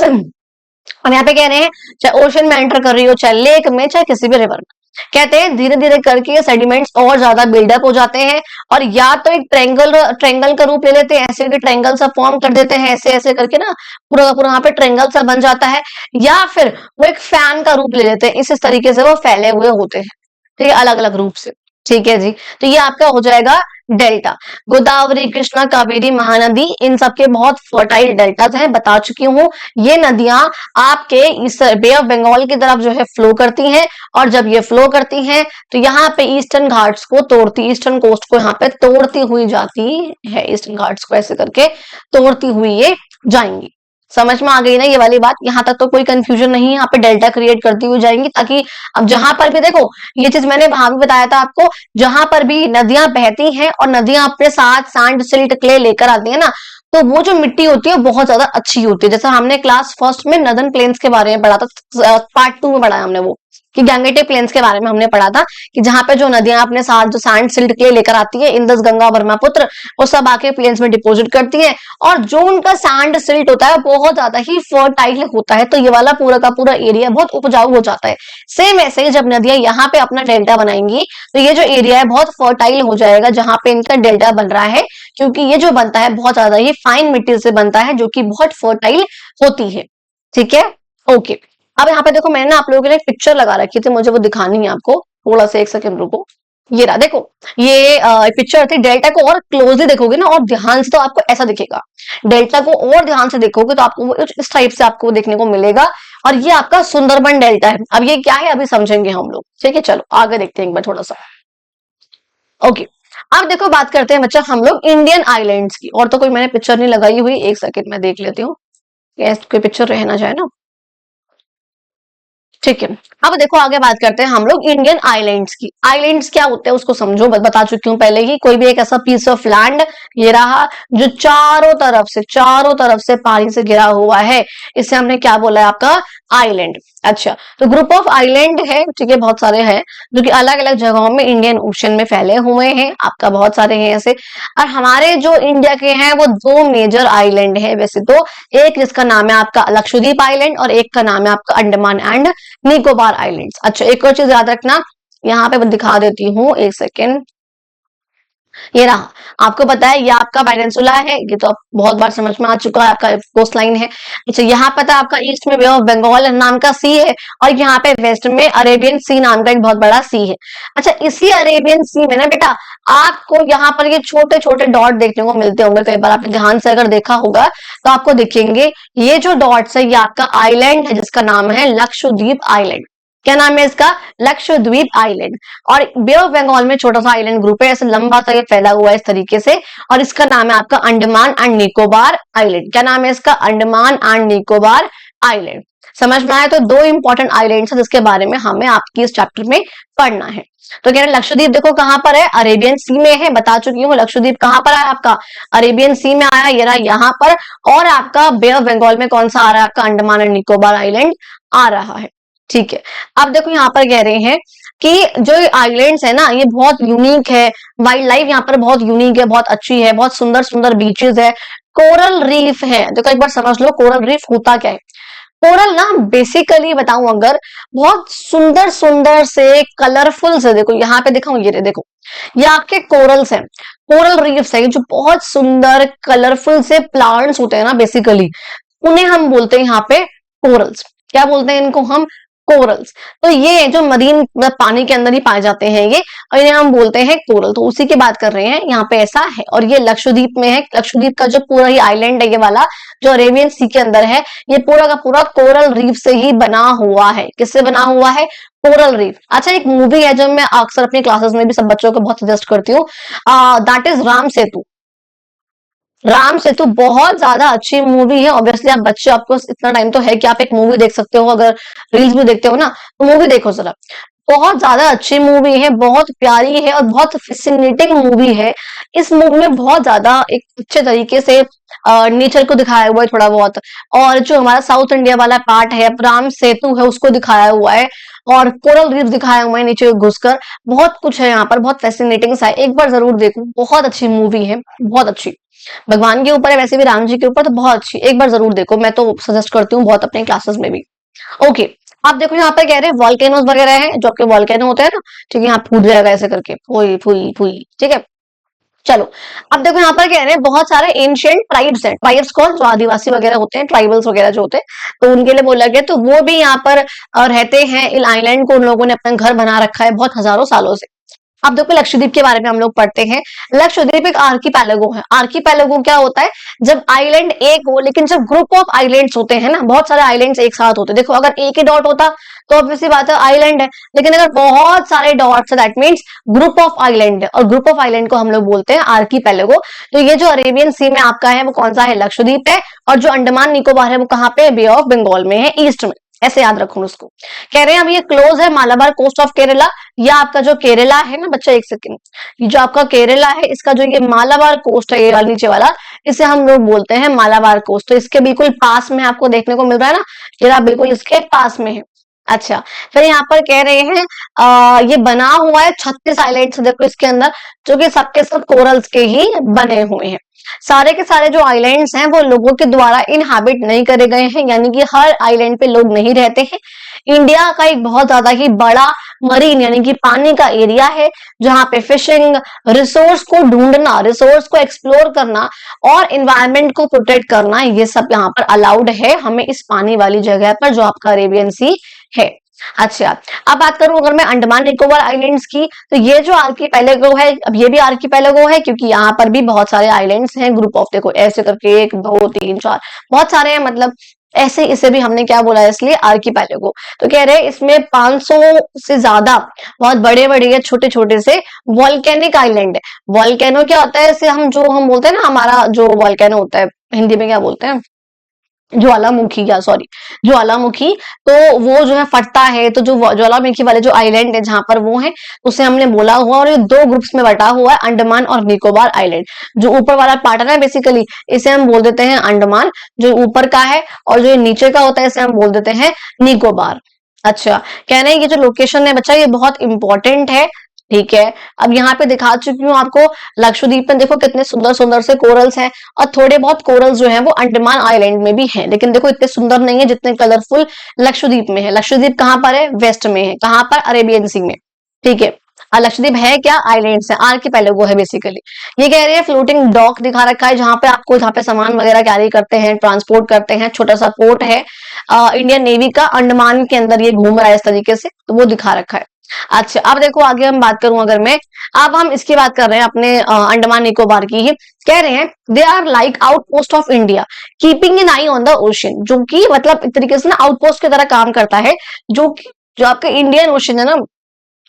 A: हम यहाँ पे कह रहे हैं चाहे ओशन में एंटर कर रही हो, चाहे लेक में, चाहे किसी भी रिवर में, कहते हैं धीरे धीरे करके ये सेडिमेंट्स और ज्यादा बिल्डअप हो जाते हैं और या तो एक ट्रेंगल का रूप ले लेते हैं, ऐसे कि ट्रेंगल सा फॉर्म कर देते हैं, ऐसे ऐसे करके ना पूरा का पूरा यहाँ पे ट्रेंगल सा बन जाता है, या फिर वो एक फैन का रूप ले लेते हैं, इस तरीके से वो फैले हुए होते हैं, ठीक है, अलग अलग रूप से, ठीक है जी। तो ये आपका हो जाएगा डेल्टा। गोदावरी, कृष्णा, कावेरी, महानदी, इन सबके बहुत फर्टाइल डेल्टाज हैं, बता चुकी हूँ। ये नदियां आपके इस बे ऑफ बंगाल की तरफ जो है फ्लो करती हैं और जब ये फ्लो करती हैं तो यहाँ पे ईस्टर्न घाट्स को तोड़ती, ईस्टर्न कोस्ट को यहाँ पे तोड़ती हुई जाती है, ईस्टर्न घाट्स को ऐसे करके तोड़ती हुई ये जाएंगी। समझ में आ गई ना ये वाली बात, यहाँ तक तो कोई कंफ्यूजन नहीं है, यहाँ पे डेल्टा क्रिएट करती हुई जाएंगी, ताकि अब जहां पर भी देखो, ये चीज मैंने वहां भी बताया था आपको, जहां पर भी नदियां बहती हैं और नदियां अपने साथ सैंड सिल्ट क्ले लेकर आती है ना, तो वो जो मिट्टी होती है बहुत ज्यादा अच्छी होती है। जैसा हमने क्लास फर्स्ट में नदन प्लेन्स के बारे में पढ़ा था, पार्ट 2 में पढ़ा हमने वो, कि गंगेटिक प्लेन्स के बारे में हमने पढ़ा था कि जहां पे जो नदियां अपने साथ जो सैंड सिल्ट क्ले लेकर आती है, इंदस, गंगा, ब्रह्मपुत्र, वो सब आके प्लेन्स में डिपोजिट करती है और जो उनका सैंड सिल्ट होता है बहुत ज्यादा ही फर्टाइल होता है, तो ये वाला पूरा का पूरा एरिया बहुत उपजाऊ हो जाता है। सेम ऐसे ही जब नदियां यहाँ पे अपना डेल्टा बनाएंगी तो ये जो एरिया है बहुत फर्टाइल हो जाएगा जहां पे इनका डेल्टा बन रहा है, क्योंकि ये जो बनता है बहुत ज्यादा ही फाइन मिट्टी से बनता है जो कि बहुत फर्टाइल होती है, ठीक है, ओके। अब यहाँ पे देखो मैंने ना आप लोगों के लिए एक पिक्चर लगा रखी थी, मुझे वो दिखानी है आपको, थोड़ा सा एक सेकंड रुको। ये रहा, देखो ये पिक्चर थी, डेल्टा को और क्लोजली देखोगे ना और ध्यान से तो आपको ऐसा दिखेगा, डेल्टा को और ध्यान से देखोगे तो आपको इस टाइप से आपको देखने को मिलेगा और ये आपका सुंदरबन डेल्टा है। अब ये क्या है अभी समझेंगे हम लोग, ठीक है, चलो आगे देखते हैं एक बार थोड़ा सा, ओके। अब देखो बात करते हैं बच्चा हम लोग इंडियन आइलैंड्स की, और तो कोई मैंने पिक्चर नहीं लगाई हुई, एक सेकंड में देख लेती हूँ, कोई पिक्चर रहना जाए ना, ठीक है। अब देखो आगे बात करते हैं हम लोग इंडियन आइलैंड्स की। आइलैंड्स क्या होते हैं उसको समझो, बता चुकी हूँ पहले ही, कोई भी एक ऐसा पीस ऑफ लैंड, ये रहा, जो चारों तरफ से पानी से घिरा हुआ है, इसे हमने क्या बोला है आपका आइलैंड। अच्छा, तो ग्रुप ऑफ आइलैंड है, ठीक है, बहुत सारे हैं जो कि अलग अलग जगहों में इंडियन ओशन में फैले हुए हैं, आपका बहुत सारे हैं ऐसे। और हमारे जो इंडिया के हैं वो 2 मेजर आइलैंड है वैसे तो, एक जिसका नाम है आपका लक्षद्वीप आइलैंड और एक का नाम है आपका अंडमान एंड निकोबार आइलैंड्स। अच्छा, एक और चीज याद रखना, यहाँ पे दिखा देती हूँ एक सेकेंड, ये रहा, आपको पता है ये आपका पेनिनसुला है, ये तो आप बहुत बार समझ में आ चुका है, आपका कोस्ट लाइन है। अच्छा, यहाँ पता है आपका ईस्ट में बे ऑफ बंगाल नाम का सी है और यहाँ पे वेस्ट में अरेबियन सी नाम का एक बहुत बड़ा सी है। अच्छा, इसी अरेबियन सी में ना बेटा आपको यहाँ पर ये छोटे छोटे डॉट देखने को मिलते होंगे, कई बार आपने ध्यान से अगर देखा होगा तो आपको दिखेंगे ये जो डॉट्स है ये आपका आइलैंड है जिसका नाम है लक्षद्वीप आइलैंड। क्या नाम है इसका? लक्षद्वीप आइलैंड। और बे ऑफ बंगाल में छोटा सा आइलैंड ग्रुप है, ऐसे लंबा सा ये फैला हुआ है इस तरीके से, और इसका नाम है आपका अंडमान एंड निकोबार आइलैंड। क्या नाम है इसका? Andaman and Nicobar island. समझ में आया? तो 2 इंपॉर्टेंट आइलैंड्स है जिसके बारे में हमें आपकी इस चैप्टर में पढ़ना है। तो कह रहे लक्षद्वीप देखो कहां पर है, अरेबियन सी में है, बता चुकी हूँ लक्षद्वीप कहां पर है आपका, अरेबियन सी में आया, ये रहा यहाँ पर। और आपका बे ऑफ बंगाल में कौन सा आ रहा है आपका, अंडमान एंड निकोबार आइलैंड आ रहा है, ठीक है। अब देखो यहाँ पर कह रहे हैं कि जो आइलैंड्स है ना ये बहुत यूनिक है, वाइल्ड लाइफ यहाँ पर बहुत यूनिक है, बहुत अच्छी है, बहुत सुंदर सुंदर बीचेस है, कोरल रीफ है। देखो एक बार समझ लो कोरल रीफ होता क्या है। कोरल ना बेसिकली बताऊं अगर, बहुत सुंदर सुंदर से कलरफुल से, देखो यहाँ पे दिखाऊं, ये देखो ये आपके कोरल्स हैं, कोरल रीफ्स है, जो बहुत सुंदर कलरफुल से प्लांट्स होते हैं ना बेसिकली, उन्हें हम बोलते हैं यहाँ पे कोरल्स। क्या बोलते हैं इनको हम? कोरल्स। तो ये जो मरीन पानी के अंदर ही पाए जाते हैं ये, और इन्हें हम बोलते हैं कोरल। तो उसी की बात कर रहे हैं, यहाँ पे ऐसा है। और ये लक्षद्वीप में है, लक्षद्वीप का जो पूरा ही आइलैंड है ये वाला जो अरेबियन सी के अंदर है, ये पूरा का पूरा कोरल रीफ से ही बना हुआ है। किससे बना हुआ है? Coral reef. अच्छा, एक मूवी है जो मैं अक्सर अपनी क्लासेस में भी सब बच्चों को बहुत सजेस्ट करती हूँ, दैट इज राम सेतु। राम सेतु बहुत ज्यादा अच्छी मूवी है। ऑब्वियसली आप बच्चे, आपको इतना टाइम तो है कि आप एक मूवी देख सकते हो, अगर रील्स भी देखते हो ना तो मूवी देखो जरा। बहुत ज्यादा अच्छी मूवी है, बहुत प्यारी है और बहुत फैसिनेटिंग मूवी है। इस मूवी में बहुत ज्यादा एक अच्छे तरीके से नेचर को दिखाया हुआ है थोड़ा बहुत, और जो हमारा साउथ इंडिया वाला पार्ट है, राम सेतु है, उसको दिखाया हुआ है, और कोरल रीफ दिखाया हुआ है नीचे घुसकर। बहुत कुछ है यहाँ पर, बहुत फैसिनेटिंग सा है, एक बार जरूर देखो, बहुत अच्छी मूवी है, बहुत अच्छी। भगवान के ऊपर है, वैसे भी राम जी के ऊपर, तो बहुत अच्छी, एक बार जरूर देखो, मैं तो सजेस्ट करती हूँ बहुत अपने क्लासेस में भी। ओके, आप देखो यहाँ पर कह रहे हैं वॉल्केनोज वगैरह हैं, जो आपके वॉल्केनो होते हैं ना, ठीक है, यहाँ फूट जाएगा ऐसे करके, फुई फुई फुई, ठीक है। चलो, अब देखो यहाँ पर कह रहे हैं बहुत सारे एंशियंट ट्राइब्स हैं। ट्राइब्स कौन? जो आदिवासी वगैरह होते हैं, ट्राइबल्स वगैरह जो होते हैं, तो उनके लिए बोला गया, तो वो भी यहाँ पर रहते हैं। इन आइलैंड को उन लोगों ने अपना घर बना रखा है बहुत हजारों सालों से। अब देखो लक्षद्वीप के बारे में हम लोग पढ़ते हैं। लक्षद्वीप एक आर्कीपेलागो है। आर्कीपेलागो क्या होता है? जब आइलैंड एक हो, लेकिन जब ग्रुप ऑफ आइलैंड्स होते हैं ना, बहुत सारे आइलैंड्स एक साथ होते हैं। देखो अगर एक ही डॉट होता तो ऑब्वियसली बात है आइलैंड है, लेकिन अगर बहुत सारे डॉट्स है that means group of island है, और ग्रुप ऑफ आइलैंड को हम लोग बोलते हैं आर्कीपेलागो। तो ये जो अरेबियन सी में आपका है वो कौन सा है? लक्षद्वीप है। और जो अंडमान निकोबार है वो कहाँ पे? बे ऑफ बंगाल में है, ईस्ट में। ऐसे याद रखो उसको। कह रहे हैं अब ये क्लोज है मालाबार कोस्ट ऑफ केरला। या आपका जो केरला है ना बच्चा, एक सेकंड, ये जो आपका केरला है, इसका जो ये मालाबार कोस्ट है, ये वाला नीचे वाला, इसे हम लोग बोलते हैं मालाबार कोस्ट। तो इसके बिल्कुल पास में आपको देखने को मिल रहा है ना, ये आप बिल्कुल इसके पास में है। अच्छा, फिर यहाँ पर कह रहे हैं ये बना हुआ है 36 आइलैंड, देखो इसके अंदर, जो कि सबके सब कोरल्स के ही बने हुए हैं। सारे के सारे जो आइलैंड्स हैं वो लोगों के द्वारा इनहैबिट नहीं करे गए हैं, यानी कि हर आइलैंड पे लोग नहीं रहते हैं। इंडिया का एक बहुत ज्यादा ही बड़ा मरीन यानी कि पानी का एरिया है, जहां पे फिशिंग, रिसोर्स को ढूंढना, रिसोर्स को एक्सप्लोर करना और इन्वायरमेंट को प्रोटेक्ट करना, ये सब यहाँ पर अलाउड है हमें इस पानी वाली जगह पर, जो आपका अरेबियन सी है। अच्छा, अब बात करूं अगर मैं अंडमान निकोबार आइलैंड्स की, तो ये जो आर्कीपेलागो है, अब ये भी आर्कीपेलागो है क्योंकि यहाँ पर भी बहुत सारे आइलैंड्स हैं, ग्रुप ऑफ, देखो ऐसे करके 1 2 3 4 बहुत सारे हैं, मतलब ऐसे, इसे भी हमने क्या बोला है इसलिए आर्कीपेलागो। तो कह रहे हैं इसमें 500 से ज्यादा बहुत बड़े बड़े या छोटे छोटे से वॉल्केनिक आइलैंड है। वॉल्केनो क्या होता है? इसे हम जो हम बोलते हैं ना, हमारा जो वॉल्केनो होता है हिंदी में क्या बोलते हैं? ज्वालामुखी, या सॉरी, ज्वालामुखी। तो वो जो है फटता है, तो जो ज्वालामुखी वाले जो आइलैंड है जहां पर वो है, उसे हमने बोला हुआ, और ये 2 ग्रुप्स में बटा हुआ है, अंडमान और निकोबार आइलैंड। जो ऊपर वाला पार्ट है ना बेसिकली, इसे हम बोल देते हैं अंडमान, जो ऊपर का है, और जो नीचे का होता है इसे हम बोल देते हैं निकोबार। अच्छा, कह रहे हैं ये जो लोकेशन है बच्चा, ये बहुत इंपॉर्टेंट है, ठीक है। अब यहाँ पे दिखा चुकी हूँ आपको, लक्षद्वीप में देखो कितने सुंदर सुंदर से कोरल्स हैं, और थोड़े बहुत कोरल्स जो हैं वो अंडमान आइलैंड में भी हैं, लेकिन देखो इतने सुंदर नहीं है जितने कलरफुल लक्षद्वीप में है। लक्षद्वीप कहाँ पर है? वेस्ट में है। कहाँ पर? अरेबियन सी में, ठीक है। और लक्षद्वीप है क्या? आइलैंड्स है, आर्कीपेलागो है बेसिकली। ये कह रहे हैं फ्लोटिंग डॉक दिखा रखा है, जहां पे आपको, जहां पे सामान वगैरह कैरी करते हैं, ट्रांसपोर्ट करते हैं, छोटा सा पोर्ट है इंडियन नेवी का, अंडमान के अंदर ये घूम रहा है इस तरीके से, तो वो दिखा रखा है। अच्छा, अब देखो आगे हम बात करूं अगर मैं, अब हम इसकी बात कर रहे हैं अपने अंडमान निकोबार की ही। कह रहे हैं they are like outpost of India keeping an eye on the ocean, जो कि मतलब एक तरीके से ना आउटपोस्ट की तरह काम करता है, जो कि जो आपके इंडियन ओशन है ना,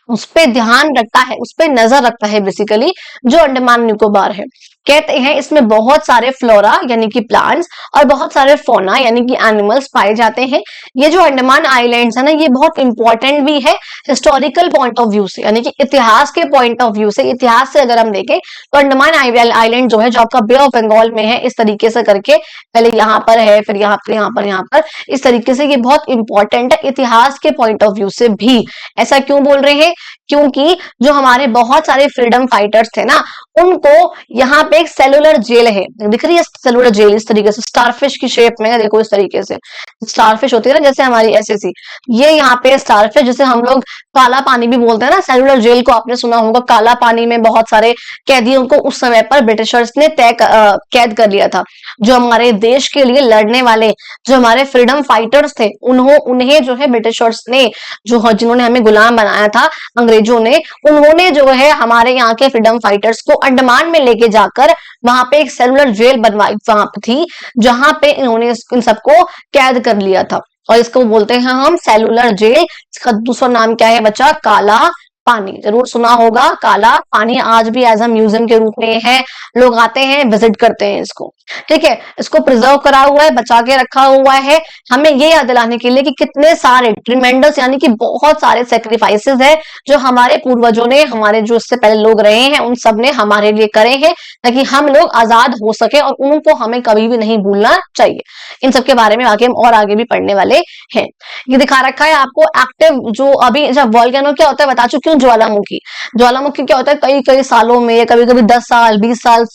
A: उस पे ध्यान रखता है, उस पे नजर रखता है बेसिकली, जो अंडमान निकोबार है। कहते हैं इसमें बहुत सारे फ्लोरा यानी कि प्लांट्स और बहुत सारे फोना यानी कि एनिमल्स पाए जाते हैं। ये जो अंडमान आइलैंड्स है ना, ये बहुत इंपॉर्टेंट भी है हिस्टोरिकल पॉइंट ऑफ व्यू से, यानी कि इतिहास के पॉइंट ऑफ व्यू से। इतिहास से अगर हम देखें तो अंडमान आइलैंड जो है, जो आपका बे ऑफ बंगाल में है, इस तरीके से करके, पहले यहाँ पर है, फिर यहाँ पर, यहाँ पर, यहाँ पर, इस तरीके से ये बहुत इंपॉर्टेंट है इतिहास के पॉइंट ऑफ व्यू से भी। ऐसा क्यों बोल रहे हैं? क्योंकि जो हमारे बहुत सारे फ्रीडम फाइटर्स थे ना, उनको यहाँ पे एक सेलुलर जेल है, दिख रही है सेलुलर जेल, इस तरीके से स्टारफिश की शेप में है, देखो इस तरीके से स्टारफिश होती है ना जैसे हमारी, ऐसे सी ये यहाँ पे स्टारफिश, जिसे हम लोग काला पानी भी बोलते हैं ना, सेलुलर जेल को आपने सुना होगा। काला पानी में बहुत सारे कैदियों को उस समय पर ब्रिटिशर्स ने कैद कर लिया था। जो हमारे देश के लिए लड़ने वाले, जो हमारे फ्रीडम फाइटर्स थे, उन्हें जो है ब्रिटिशर्स ने, जो जिन्होंने हमें गुलाम बनाया था अंग्रेजों ने, उन्होंने जो है हमारे यहाँ के फ्रीडम फाइटर्स को अंडमान में लेके जाकर वहां पे एक सेलुलर जेल बनवाई वहां पे थी, जहां पे इन्होंने इन सबको कैद कर लिया था, और इसको बोलते हैं हम सेलुलर जेल। इसका दूसरा नाम क्या है बच्चा? काला पानी जरूर सुना होगा, काला पानी आज भी एज अ म्यूजियम के रूप में है, लोग आते हैं विजिट करते हैं इसको। ठीक है, इसको प्रिजर्व करा हुआ है, बचा के रखा हुआ है, हमें ये याद दिलाने के लिए कि कितने सारे ट्रिमेंडस यानी कि बहुत सारे सेक्रीफाइसेस है जो हमारे पूर्वजों ने, हमारे जो इससे पहले लोग रहे हैं उन सब ने हमारे लिए करे हैं, ताकि हम लोग आजाद हो सके, और उनको हमें कभी भी नहीं भूलना चाहिए। इन सब के बारे में आगे हम और आगे भी पढ़ने वाले हैं। ये दिखा रखा है आपको एक्टिव, जो अभी जब वॉल्केनो क्या होता है बता चुकी हूँ, ज्वालामुखी। ज्वालामुखी क्या होता है, कई कई सालों में, कभी कभी 10 साल 20 साल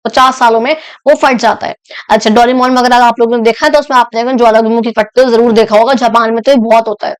A: 50 सालों में वो फट जाता है। अच्छा, डोरेमोन वगैरह आप लोगों ने देखा है तो उसमें आपने ज्वालामुखी फटते हुए जरूर देखा होगा, जापान में तो ये बहुत होता है,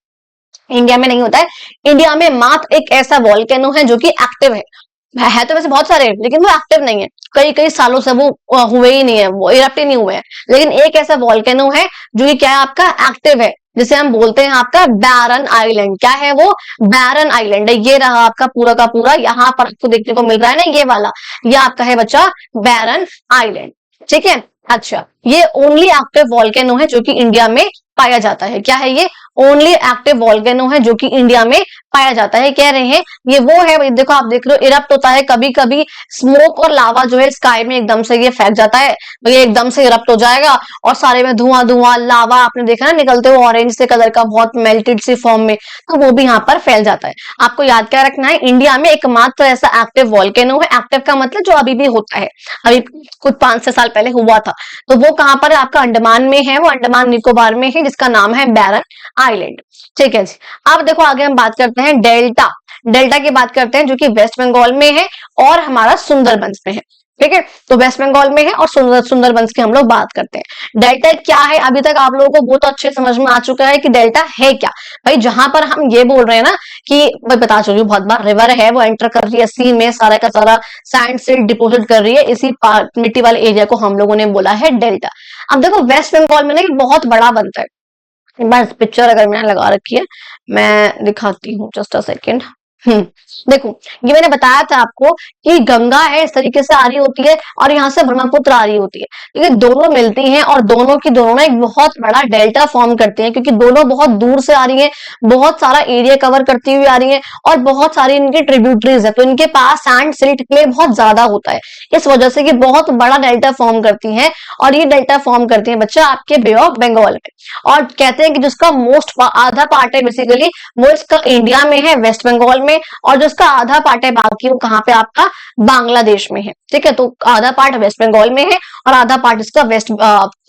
A: इंडिया में नहीं होता है। इंडिया में मात्र एक ऐसा वॉल्केनो है जो कि एक्टिव है तो वैसे बहुत सारे लेकिन वो एक्टिव नहीं है, कई कई सालों से वो हुए ही नहीं है, वो इरप्ट ही नहीं हुए हैं। लेकिन एक ऐसा वॉल्केनो है जो कि क्या है, आपका एक्टिव है, जिसे हम बोलते हैं आपका बैरन आइलैंड। क्या है वो, बैरन आइलैंड है। ये रहा आपका पूरा का पूरा, यहाँ पर आपको देखने को मिल रहा है ना ये वाला, ये आपका है बच्चा बैरन आइलैंड। ठीक है, अच्छा, ये ओनली एक्टिव वॉल्केनो है जो कि इंडिया में पाया जाता है। क्या है ये, ओनली एक्टिव वॉल्केनो है जो कि इंडिया में पाया जाता है। कह रहे हैं ये वो है, देखो आप देख रहे हो इरप्ट होता है, कभी कभी स्मोक और लावा जो है स्काई में एकदम से ये फेंक जाता है, तो ये एकदम से इरप्ट हो जाएगा और सारे में धुआं धुआं लावा आपने देखा ना निकलते हुए ऑरेंज से कलर का, बहुत मेल्टेड सी फॉर्म में, तो वो भी यहाँ पर फैल जाता है। आपको याद क्या रखना है, इंडिया में एकमात्र ऐसा एक्टिव वॉल्केनो है, एक्टिव का मतलब जो अभी भी होता है, अभी कुछ 5-6 साल पहले हुआ था, तो वो कहाँ पर है, आपका अंडमान में है, वो अंडमान निकोबार में है, जिसका नाम है बैरन आइलैंड। ठीक है जी, अब देखो आगे हम बात करते हैं डेल्टा। डेल्टा की बात करते हैं जो कि वेस्ट बंगाल में है और हमारा सुंदरबंस में है। ठीक है, तो वेस्ट बंगाल में है और सुंदरबंस की हम लोग बात करते हैं। डेल्टा क्या है, अभी तक आप लोगों को बहुत अच्छे समझ में आ चुका है कि डेल्टा है क्या। भाई जहां पर हम ये बोल रहे हैं ना कि मैं बता चुकी हूँ बहुत बार, रिवर है वो एंटर कर रही है सी में, सारा का सारा सैंड सिल्ट डिपोजिट कर रही है, इसी मिट्टी वाले एरिया को हम लोगों ने बोला है डेल्टा। अब देखो वेस्ट बंगाल में ना बहुत बड़ा बनता है, बस पिक्चर अगर मैंने लगा रखी है मैं दिखाती हूँ, जस्ट अ सेकेंड। देखो ये मैंने बताया था आपको कि गंगा है इस तरीके से आ रही होती है और यहाँ से ब्रह्मपुत्र आ रही होती है, क्योंकि दोनों मिलती हैं और दोनों की दोनों ना एक बहुत बड़ा डेल्टा फॉर्म करती हैं, क्योंकि दोनों बहुत दूर से आ रही हैं, बहुत सारा एरिया कवर करती हुई आ रही हैं और बहुत सारी इनकी ट्रिब्यूटरीज है, तो इनके पास सैंड सिल्ट क्ले बहुत ज्यादा होता है, इस वजह से कि बहुत बड़ा डेल्टा फॉर्म करती है। और ये डेल्टा फॉर्म करती है बच्चा आपके बे ऑफ बंगाल में, और कहते हैं कि जिसका मोस्ट आधा पार्ट है बेसिकली वो इसका इंडिया में है, वेस्ट बंगाल में, और जो इसका आधा पार्ट है बाकी वो कहाँ पे आपका बांग्लादेश में है। ठीक है, तो आधा पार्ट वेस्ट बंगाल में है और आधा पार्ट इसका वेस्ट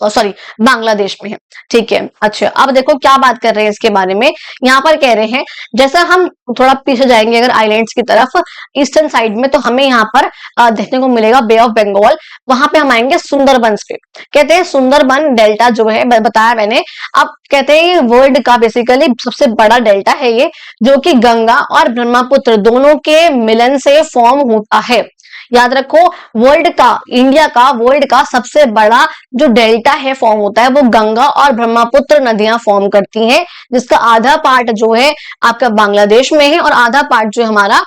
A: सॉरी बांग्लादेश में है। ठीक है, अच्छा अब देखो क्या बात कर रहे हैं इसके बारे में, यहाँ पर कह रहे हैं जैसा हम थोड़ा पीछे जाएंगे अगर आइलैंड्स की तरफ ईस्टर्न साइड में, तो हमें यहाँ पर देखने को मिलेगा बे ऑफ बंगाल, वहां पे हम आएंगे सुंदरबंस पे। कहते हैं सुंदरबन डेल्टा जो है बताया मैंने, अब कहते हैं वर्ल्ड का बेसिकली सबसे बड़ा डेल्टा है ये, जो कि गंगा और ब्रह्मपुत्र दोनों के मिलन से फॉर्म होता है। याद रखो वर्ल्ड का, इंडिया का, वर्ल्ड का सबसे बड़ा जो डेल्टा है फॉर्म होता है वो गंगा और ब्रह्मपुत्र नदियां फॉर्म करती हैं, जिसका आधा पार्ट जो है आपका बांग्लादेश में है और आधा पार्ट जो हमारा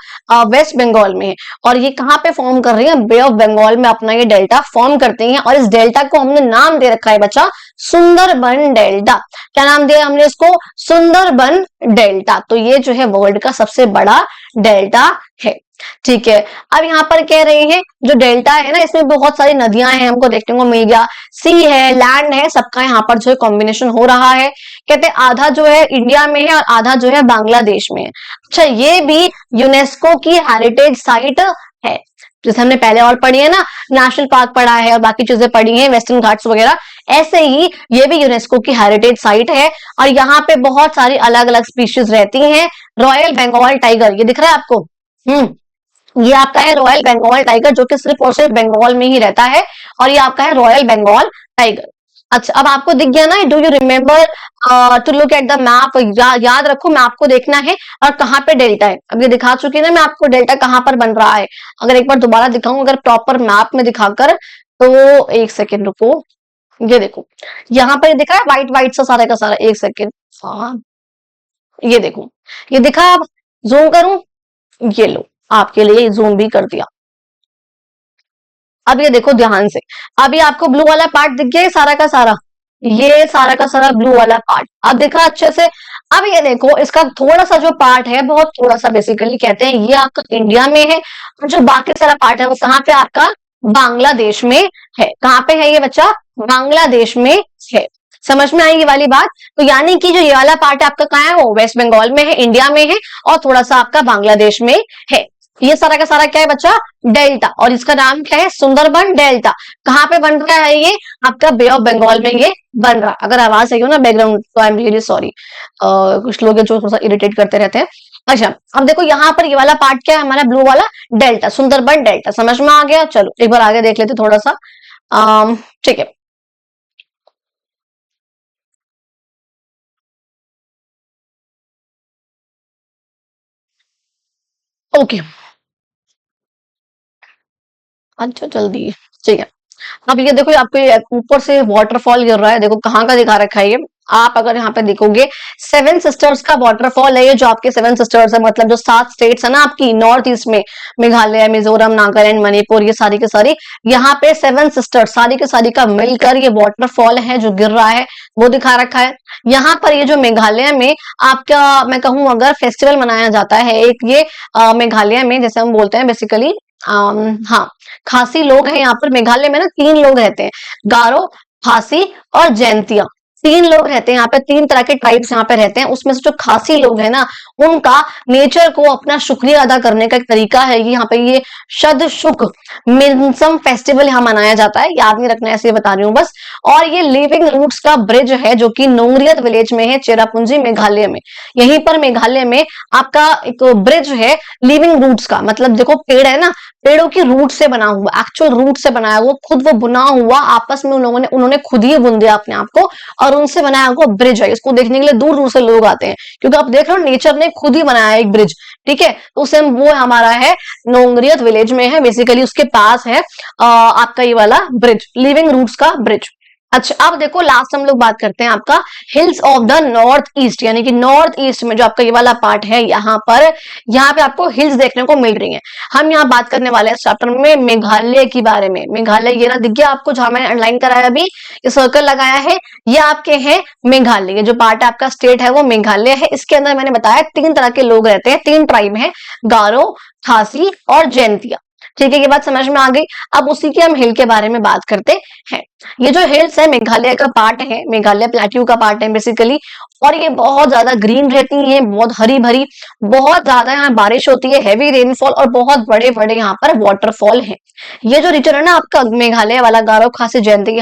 A: वेस्ट बंगाल में है। और ये कहाँ पे फॉर्म कर रही है, बे ऑफ बंगाल में अपना ये डेल्टा फॉर्म करते हैं, और इस डेल्टा को हमने नाम दे रखा है बच्चा सुंदरबन डेल्टा। क्या नाम दिया हमने इसको, सुंदरबन डेल्टा। तो ये जो है वर्ल्ड का सबसे बड़ा डेल्टा है। ठीक है, अब यहाँ पर कह रहे हैं जो डेल्टा है ना इसमें बहुत सारी नदियां हैं, हमको देखने को मिल गया, सी है, लैंड है, सबका यहाँ पर जो है कॉम्बिनेशन हो रहा है। कहते हैं आधा जो है इंडिया में है और आधा जो है बांग्लादेश में है। अच्छा, ये भी यूनेस्को की हेरिटेज साइट है, जैसे हमने पहले और पढ़ी है ना, नेशनल पार्क पढ़ा है और बाकी चीजें पढ़ी हैं, वेस्टर्न घाट्स वगैरह, ऐसे ही ये भी यूनेस्को की हेरिटेज साइट है और यहाँ पे बहुत सारी अलग अलग स्पीशीज रहती हैं। रॉयल बंगाल टाइगर ये दिख रहा है आपको, ये आपका है रॉयल बंगाल टाइगर, जो कि सिर्फ और सिर्फ बंगाल में ही रहता है, और ये आपका है रॉयल बंगाल टाइगर। अच्छा, अब आपको दिख गया ना, do you remember to look at the map, याद रखो मैप को देखना है और कहाँ पे डेल्टा है। अब ये दिखा चुकी ना मैं आपको डेल्टा कहाँ पर बन रहा है, अगर एक बार दोबारा दिखाऊं अगर प्रॉपर मैप में दिखाकर, तो एक सेकेंड रुको, ये देखो यहाँ पर ये दिखा है व्हाइट व्हाइट सा सारा का सारा, एक सेकेंड, हाँ ये देखो, ये दिखा, अब जूम करूं, ये लो आपके लिए जूम भी कर दिया। अब ये देखो ध्यान से, अभी आपको ब्लू वाला पार्ट दिख गया है सारा का सारा, ये सारा का सारा ब्लू वाला पार्ट अब देखा अच्छे से। अब ये देखो इसका थोड़ा सा जो पार्ट है, बहुत थोड़ा सा बेसिकली कहते हैं ये आपका इंडिया में है, और जो बाकी सारा पार्ट है वो कहाँ पे आपका बांग्लादेश में है। कहाँ पे है ये बच्चा? बांग्लादेश में है। समझ में आई ये वाली बात? तो यानी कि जो ये वाला पार्ट है आपका कहाँ है, वो वेस्ट बंगाल में है, इंडिया में है, और थोड़ा सा आपका बांग्लादेश में है। ये सारा का सारा क्या है बच्चा? डेल्टा। और इसका नाम क्या है? सुंदरबन डेल्टा। कहाँ पे बन रहा है ये? आपका बे ऑफ बंगाल में ये बन रहा। अगर आवाज आई हो ना बैकग्राउंड तो आई एम रियली सॉरी, कुछ लोग हैं जो थोड़ा सा इरिटेट करते रहते हैं। अच्छा, अब देखो यहाँ पर ये वाला पार्ट क्या है हमारा, ब्लू वाला, डेल्टा, सुंदरबन डेल्टा। समझ में आ गया? चलो एक बार आगे देख लेते थोड़ा सा। ठीक है, ओके। अच्छा जल्दी, ठीक है। अब ये देखो आपको ये ऊपर से वाटरफॉल गिर रहा है, देखो कहाँ का दिखा रखा है ये। आप अगर यहाँ पे देखोगे सेवन सिस्टर्स का वाटरफॉल है ये, जो आपके सेवन सिस्टर्स है, मतलब जो 7 स्टेट्स है ना आपकी नॉर्थ ईस्ट में, मेघालय, मिजोरम, नागालैंड, मणिपुर, ये सारी के सारी, यहाँ पे सेवन सिस्टर्स सारी के सारी का मिलकर ये वाटरफॉल है जो गिर रहा है, वो दिखा रखा है। यहाँ पर ये जो मेघालय में आपका, मैं कहूँ अगर फेस्टिवल मनाया जाता है एक, ये मेघालय में जैसे हम बोलते हैं बेसिकली, हाँ, खासी लोग हैं यहाँ पर। मेघालय में ना 3 लोग रहते हैं, गारो, खासी और जैंतिया। 3 लोग रहते हैं यहाँ पे, 3 तरह के ट्राइब्स यहाँ पे रहते हैं। उसमें से जो खासी लोग हैं ना, उनका नेचर को अपना शुक्रिया अदा करने का एक तरीका है ये, यहाँ पे ये शद शुक मिनसम फेस्टिवल यहाँ मनाया जाता है। याद नहीं रखना, ऐसे बता रही हूँ बस। और ये लिविंग रूट्स का ब्रिज है जो कि नोंगरियत विलेज में है, चेरापूंजी मेघालय में। यहीं पर मेघालय में आपका एक ब्रिज है लिविंग रूट्स का, मतलब देखो पेड़ है ना, पेड़ों की रूट से बना हुआ, एक्चुअल रूट से बनाया हुआ, खुद वो बुना हुआ, आपस में उन लोगों ने, उन्होंने खुद ही बुन दिया अपने आप को, और उनसे बनाया हुआ ब्रिज है। इसको देखने के लिए दूर दूर से लोग आते हैं, क्योंकि आप देख रहे हो नेचर ने खुद ही बनाया है एक ब्रिज। ठीक है, तो सेम वो हमारा है, नोंगरियत विलेज में है बेसिकली, उसके पास है आपका ये वाला ब्रिज, लिविंग रूट्स का ब्रिज। अच्छा, अब देखो लास्ट हम लोग बात करते हैं आपका hills of the north east, यानी कि नॉर्थ ईस्ट में जो आपका ये वाला पार्ट है, यहाँ पे आपको हिल्स देखने को मिल रही हैं। हम यहाँ बात करने वाले हैं चैप्टर में मेघालय के बारे में। मेघालय ये ना दिख गया आपको, जहां मैंने अंडरलाइन कराया अभी, ये सर्कल लगाया है, ये आपके हैं मेघालय। ये जो पार्ट है आपका स्टेट है वो मेघालय है। इसके अंदर मैंने बताया 3 तरह के लोग रहते हैं, 3 ट्राइब है, गारो, खासी और जैंतिया। ठीक है, ये बात समझ में आ गई। अब उसी के हम हिल के बारे में बात करते हैं। ये जो हिल्स है मेघालय का पार्ट है, मेघालय प्लेट्यू का पार्ट है बेसिकली, और ये बहुत ज्यादा ग्रीन रहती है, बहुत हरी भरी, बहुत ज्यादा यहाँ बारिश होती है, हैवी रेनफॉल, और बहुत बड़े बड़े यहाँ पर वाटरफॉल है। ये जो रीजन है ना आपका मेघालय वाला, गारो, खासी, जयंती,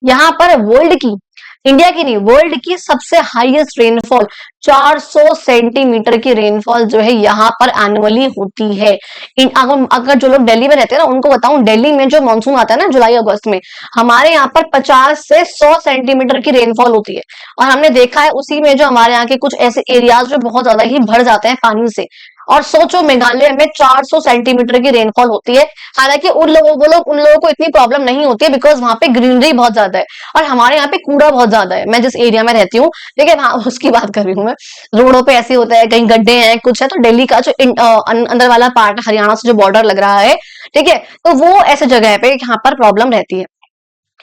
A: यहाँ पर वर्ल्ड की, इंडिया की नहीं, वर्ल्ड की सबसे हाईएस्ट रेनफॉल 400 सेंटीमीटर की रेनफॉल जो है यहाँ पर एनुअली होती है। अगर जो लोग दिल्ली में रहते हैं ना, उनको बताऊं, दिल्ली में जो मानसून आता है ना जुलाई अगस्त में, हमारे यहाँ पर 50 से 100 सेंटीमीटर की रेनफॉल होती है। और हमने देखा है उसी में जो हमारे यहाँ के कुछ ऐसे एरियाज जो बहुत ज्यादा ही भर जाते हैं पानी से। और सोचो मेघालय में 400 सेंटीमीटर की रेनफॉल होती है। हालांकि उन लोगों को इतनी प्रॉब्लम नहीं होती है, बिकॉज वहां पे ग्रीनरी बहुत ज्यादा है, और हमारे यहाँ पे कूड़ा बहुत ज्यादा है। मैं जिस एरिया में रहती हूँ, देखिए वहां उसकी बात कर रही हूँ मैं, रोडों पे ऐसे होता है, कहीं गड्ढे हैं, कुछ है। तो दिल्ली का जो अंदर वाला पार्ट हरियाणा से जो बॉर्डर लग रहा है, ठीक है, तो वो ऐसे जगह है पे यहाँ पर प्रॉब्लम रहती है।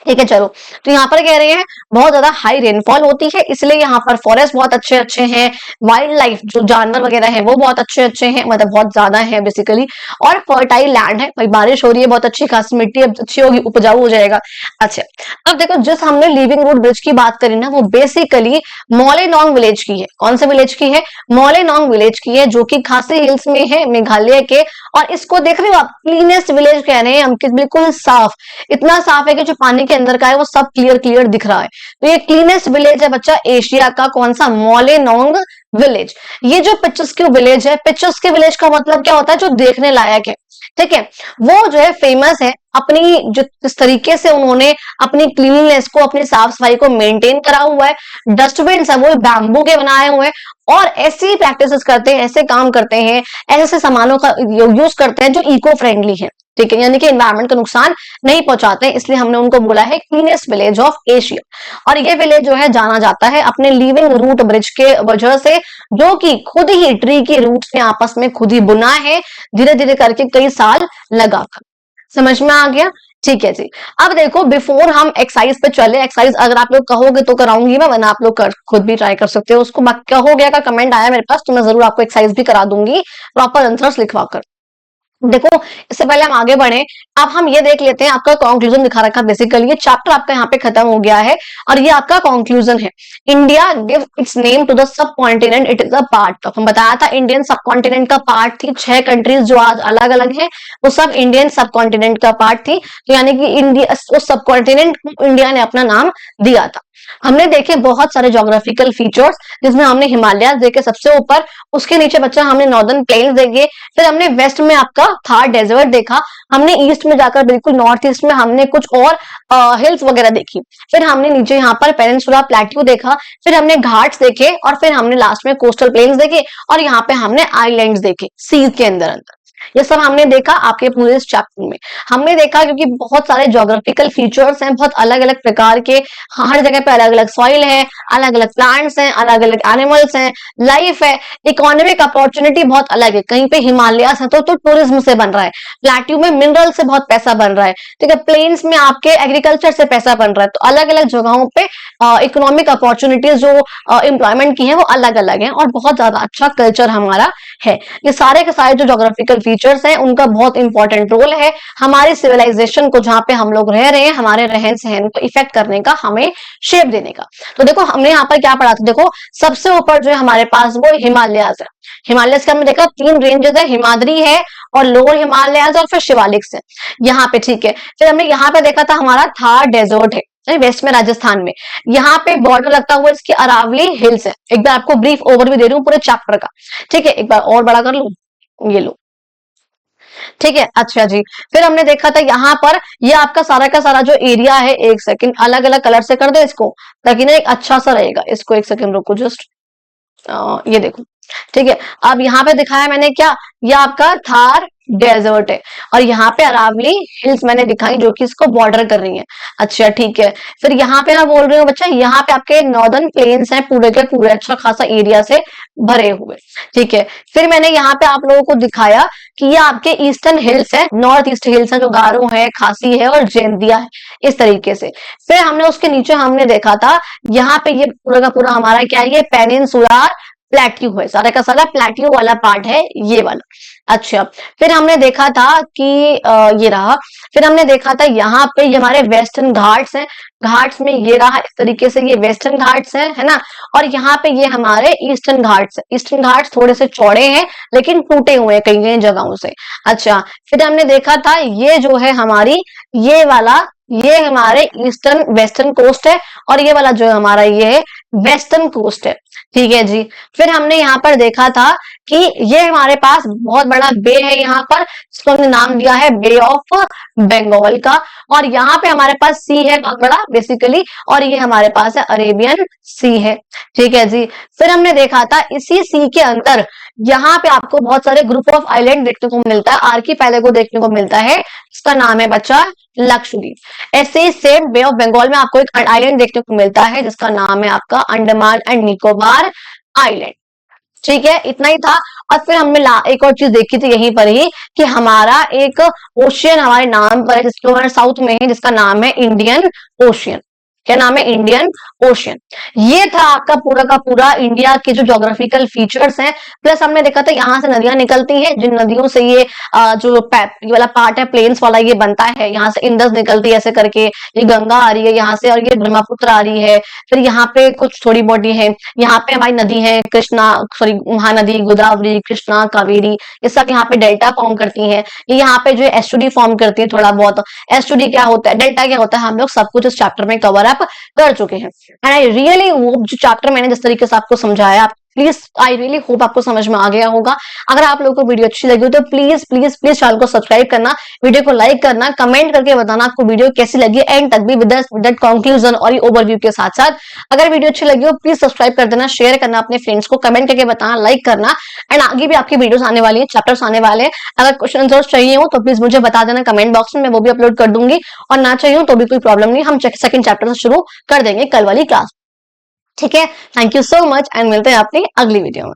A: ठीक है, चलो, तो यहाँ पर कह रहे हैं बहुत ज्यादा हाई रेनफॉल होती है, इसलिए यहाँ पर फॉरेस्ट बहुत अच्छे अच्छे हैं, वाइल्ड लाइफ जो जानवर वगैरह है वो बहुत अच्छे अच्छे हैं, मतलब बहुत ज्यादा है बेसिकली, और फर्टाइल लैंड है, भाई बारिश हो रही है, बहुत अच्छी खासी मिट्टी अब अच्छी होगी, उपजाऊ हो जाएगा। अच्छा, अब देखो जिस हमने लिविंग रूट ब्रिज की बात करी ना, वो बेसिकली मोलेनोंग विलेज की है। कौन से विलेज की है? मोलेनोंग विलेज की है, जो कि खासी हिल्स में है मेघालय के। और इसको देख रहे हो आप, क्लीनेस्ट विलेज कह रहे हैं हम, बिल्कुल साफ, इतना साफ है कि जो पानी के अंदर का है वो सब क्लियर क्लियर दिख रहा है। तो ये क्लीनेस्ट विलेज है बच्चा एशिया का, कौन सा? मोलेनोंग विलेज। ये जो पिक्चर्सक्यू विलेज है, पिक्चर्सक्यू विलेज का मतलब क्या होता है? जो देखने लायक है। ठीक है, वो जो है फेमस है अपनी, जो जिस तरीके से उन्होंने अपनी क्लीनलीनेस को, अपनी साफ सफाई को मेंटेन करा हुआ है। डस्टबिन सब वो बैम्बू के बनाए हुए हैं, और ऐसी प्रैक्टिसेस करते हैं, ऐसे काम करते हैं, ऐसे सामानों का यूज करते हैं जो इको फ्रेंडली है। ठीक है, यानी कि एनवायरमेंट को नुकसान नहीं पहुंचाते हैं, इसलिए हमने उनको बोला है क्लीनेस्ट विलेज ऑफ एशिया। और ये विलेज जो है जाना जाता है अपने लिविंग रूट ब्रिज के वजह से, जो कि खुद ही ट्री के रूट्स में आपस में खुद ही बुना है, धीरे धीरे करके कई साल लगा। समझ में आ गया? ठीक है जी। अब देखो बिफोर हम एक्सरसाइज पे चले, एक्सरसाइज अगर आप लोग कहोगे तो कराऊंगी मैं, वरना आप लोग खुद भी ट्राई कर सकते हो उसको। कहोगे का कमेंट आया मेरे पास तो मैं जरूर आपको एक्सरसाइज भी करा दूंगी प्रॉपर आंसर्स लिखवा कर। देखो इससे पहले हम आगे बढ़े, अब हम ये देख लेते हैं, आपका कंक्लूजन दिखा रखा है बेसिकली, ये चैप्टर आपका यहाँ पे खत्म हो गया है और ये आपका कंक्लूजन है। India give its name to the subcontinent, it is a part of, हम बताया था इंडियन सब कॉन्टिनेंट का पार्ट थी, 6 कंट्रीज जो आज अलग अलग है वो सब इंडियन सब कॉन्टिनेंट का पार्ट थी। तो यानी कि इंडिया उस सब कॉन्टिनेंट को इंडिया ने अपना नाम दिया था। हमने देखे बहुत सारे ज्योग्राफिकल फीचर्स, जिसमें हमने हिमालय देखे सबसे ऊपर, उसके नीचे बच्चा हमने नॉर्दर्न प्लेन्स देखे, फिर हमने वेस्ट में आपका थार डेजर्ट देखा, हमने ईस्ट में जाकर बिल्कुल नॉर्थ ईस्ट में हमने कुछ और हिल्स वगैरह देखी, फिर हमने नीचे यहाँ पर पेनिनसुला प्लेट्यू देखा, फिर हमने घाट्स देखे और फिर हमने लास्ट में कोस्टल प्लेन्स देखे और यहाँ पे हमने आइलैंड्स देखे सी के अंदर अंदर। ये सब हमने देखा आपके पूरे इस चैप्टर में। हमने देखा क्योंकि बहुत सारे ज्योग्राफिकल फीचर्स हैं, बहुत अलग अलग प्रकार के, हर जगह पे अलग अलग सॉइल है, अलग अलग प्लांट्स हैं, अलग अलग एनिमल्स हैं, लाइफ है, इकोनॉमिक अपॉर्चुनिटी बहुत अलग है। कहीं पे हिमालयास है तो टूरिज्म से बन रहा है, प्लेट्यू में मिनरल से बहुत पैसा बन रहा है, ठीक है, प्लेन्स में आपके एग्रीकल्चर से पैसा बन रहा है। तो अलग अलग जगहों पे इकोनॉमिक अपॉर्चुनिटीज जो एम्प्लॉयमेंट की है वो अलग अलग है और बहुत ज्यादा अच्छा कल्चर हमारा है। ये सारे के सारे जो ज्योग्राफिकल फीचर्स हैं उनका बहुत इंपॉर्टेंट रोल है हमारी सिविलाइजेशन को, जहां पे हम लोग रह रहे हैं, हमारे रहन सहन को इफेक्ट करने का, हमें शेप देने का। तो देखो हमने यहाँ पर क्या पढ़ा था, देखो सबसे ऊपर जो है हमारे पास वो हिमालयाज है। हिमालयस का हमने देखा 3 रेंजेस है, हिमाद्री है और लोअर हिमालयाज और फिर शिवालिक्स है यहाँ पे, ठीक है। फिर हमने यहाँ पे देखा था हमारा थार डेजर्ट है वेस्ट में राजस्थान में, यहाँ पे बॉर्डर लगता हुआ इसकी अरावली हिल्स है। एक बार आपको ब्रीफ ओवरव्यू दे रही हूँ पूरे चैप्टर का, ठीक है। एक बार और बड़ा कर लूं, ये लो, ठीक है। अच्छा जी, फिर हमने देखा था यहाँ पर ये आपका सारा का सारा जो एरिया है, एक सेकंड अलग अलग कलर से कर दे इसको ताकि ना एक अच्छा सा रहेगा। इसको एक सेकंड रुको जस्ट, ये देखो, ठीक है। अब यहाँ पे दिखाया मैंने क्या, ये आपका थार डेजर्ट है और यहाँ पे अरावली हिल्स मैंने दिखाई जो कि इसको बॉर्डर कर रही है। अच्छा ठीक है, फिर यहाँ पे मैं बोल रही हूँ बच्चा, यहाँ पे आपके नॉर्दर्न प्लेन्स हैं पूरे के पूरे, अच्छा खासा एरिया से भरे हुए, ठीक है। फिर मैंने यहाँ पे आप लोगों को दिखाया कि ये आपके ईस्टर्न हिल्स है, नॉर्थ ईस्ट हिल्स है, जो गारो है, खासी है और जैंतिया है, इस तरीके से। फिर हमने उसके नीचे हमने देखा था यहाँ पे ये पूरा का पूरा हमारा क्या है, ये पेनिनसुलर प्लेट्यू है, सारा का सारा प्लेट्यू वाला पार्ट है ये वाला। अच्छा फिर हमने देखा था कि ये रहा, फिर हमने देखा था यहाँ पे ये हमारे वेस्टर्न घाट्स हैं, घाट्स में ये रहा इस तरीके से, ये वेस्टर्न घाट्स है ना, और यहाँ पे ये हमारे ईस्टर्न घाट्स है। ईस्टर्न घाट्स थोड़े से चौड़े हैं लेकिन टूटे हुए हैं कई कई जगहों से। अच्छा फिर हमने देखा था ये जो है हमारी ये वाला, ये हमारे ईस्टर्न वेस्टर्न कोस्ट है और ये वाला जो है हमारा ये है वेस्टर्न कोस्ट है, ठीक है जी। फिर हमने यहाँ पर देखा था कि ये हमारे पास बहुत बड़ा बे है यहाँ पर, इसको हमने नाम दिया है बे ऑफ बंगाल का, और यहाँ पे हमारे पास सी है बहुत बड़ा बेसिकली, और ये हमारे पास है अरेबियन सी है, ठीक है जी। फिर हमने देखा था इसी सी के अंदर यहाँ पे आपको बहुत सारे ग्रुप ऑफ आइलैंड देखने को मिलता है, आर्कीपेलागो देखने को मिलता है, इसका नाम है बच्चा लक्षद्वीप। ऐसे ही सेम बे ऑफ बंगाल में आपको एक आइलैंड देखने को मिलता है जिसका नाम है आपका अंडमान एंड निकोबार आइलैंड, ठीक है। इतना ही था। और फिर हमने एक और चीज देखी थी यहीं पर ही कि हमारा एक ओशियन हमारे नाम पर है जिसके हमारे साउथ में है, जिसका नाम है इंडियन ओशियन। क्या नाम है, इंडियन ओशियन। ये था आपका पूरा का पूरा इंडिया के जो ज्योग्राफिकल फीचर्स हैं। प्लस हमने देखा था यहाँ से नदियां निकलती हैं, जिन नदियों से ये जो ये वाला पार्ट है प्लेन्स वाला ये बनता है, यहाँ से इंदस निकलती है ऐसे करके, ये गंगा आ रही है यहाँ से और ये ब्रह्मपुत्र आ रही है। फिर यहाँ पे कुछ थोड़ी बॉडी है, यहाँ पे हमारी नदी है कृष्णा, सॉरी महानदी, गोदावरी, कृष्णा, कावेरी, ये सब यहाँ पे डेल्टा फॉर्म करती है। ये यहाँ पे जो एस्टुडी फॉर्म करती है थोड़ा बहुत। एस्टुडी क्या होता है, डेल्टा क्या होता है, हम लोग सब कुछ इस चैप्टर में कवर अप कर चुके हैं। एंड आई रियली वो जो चैप्टर मैंने जिस तरीके से आपको समझाया, प्लीज आई रियली होप आपको समझ में आ गया होगा। अगर आप लोगों को वीडियो अच्छी लगी हो तो प्लीज प्लीज प्लीज चैनल को सब्सक्राइब करना, वीडियो को लाइक करना, कमेंट करके बताना आपको वीडियो कैसी लगी, एंड तक भी विद दैट कंक्लूजन और ओवरव्यू के साथ साथ। अगर वीडियो अच्छी लगी हो प्लीज सब्सक्राइब कर देना, शेयर करना अपने फ्रेंड्स को, कमेंट करके बताना, लाइक करना। एंड आगे भी आपकी वीडियोस आने वाली है, चैप्टर्स आने वाले हैं। अगर क्वेश्चन आंसर्स चाहिए हो तो प्लीज मुझे बता देना कमेंट बॉक्स में, मैं वो भी अपलोड कर दूंगी। और ना चाहिए हो तो भी कोई प्रॉब्लम नहीं, हम सेकंड चैप्टर से शुरू कर देंगे कल वाली क्लास, ठीक है। Thank you so much and मिलते हैं अपनी अगली वीडियो में।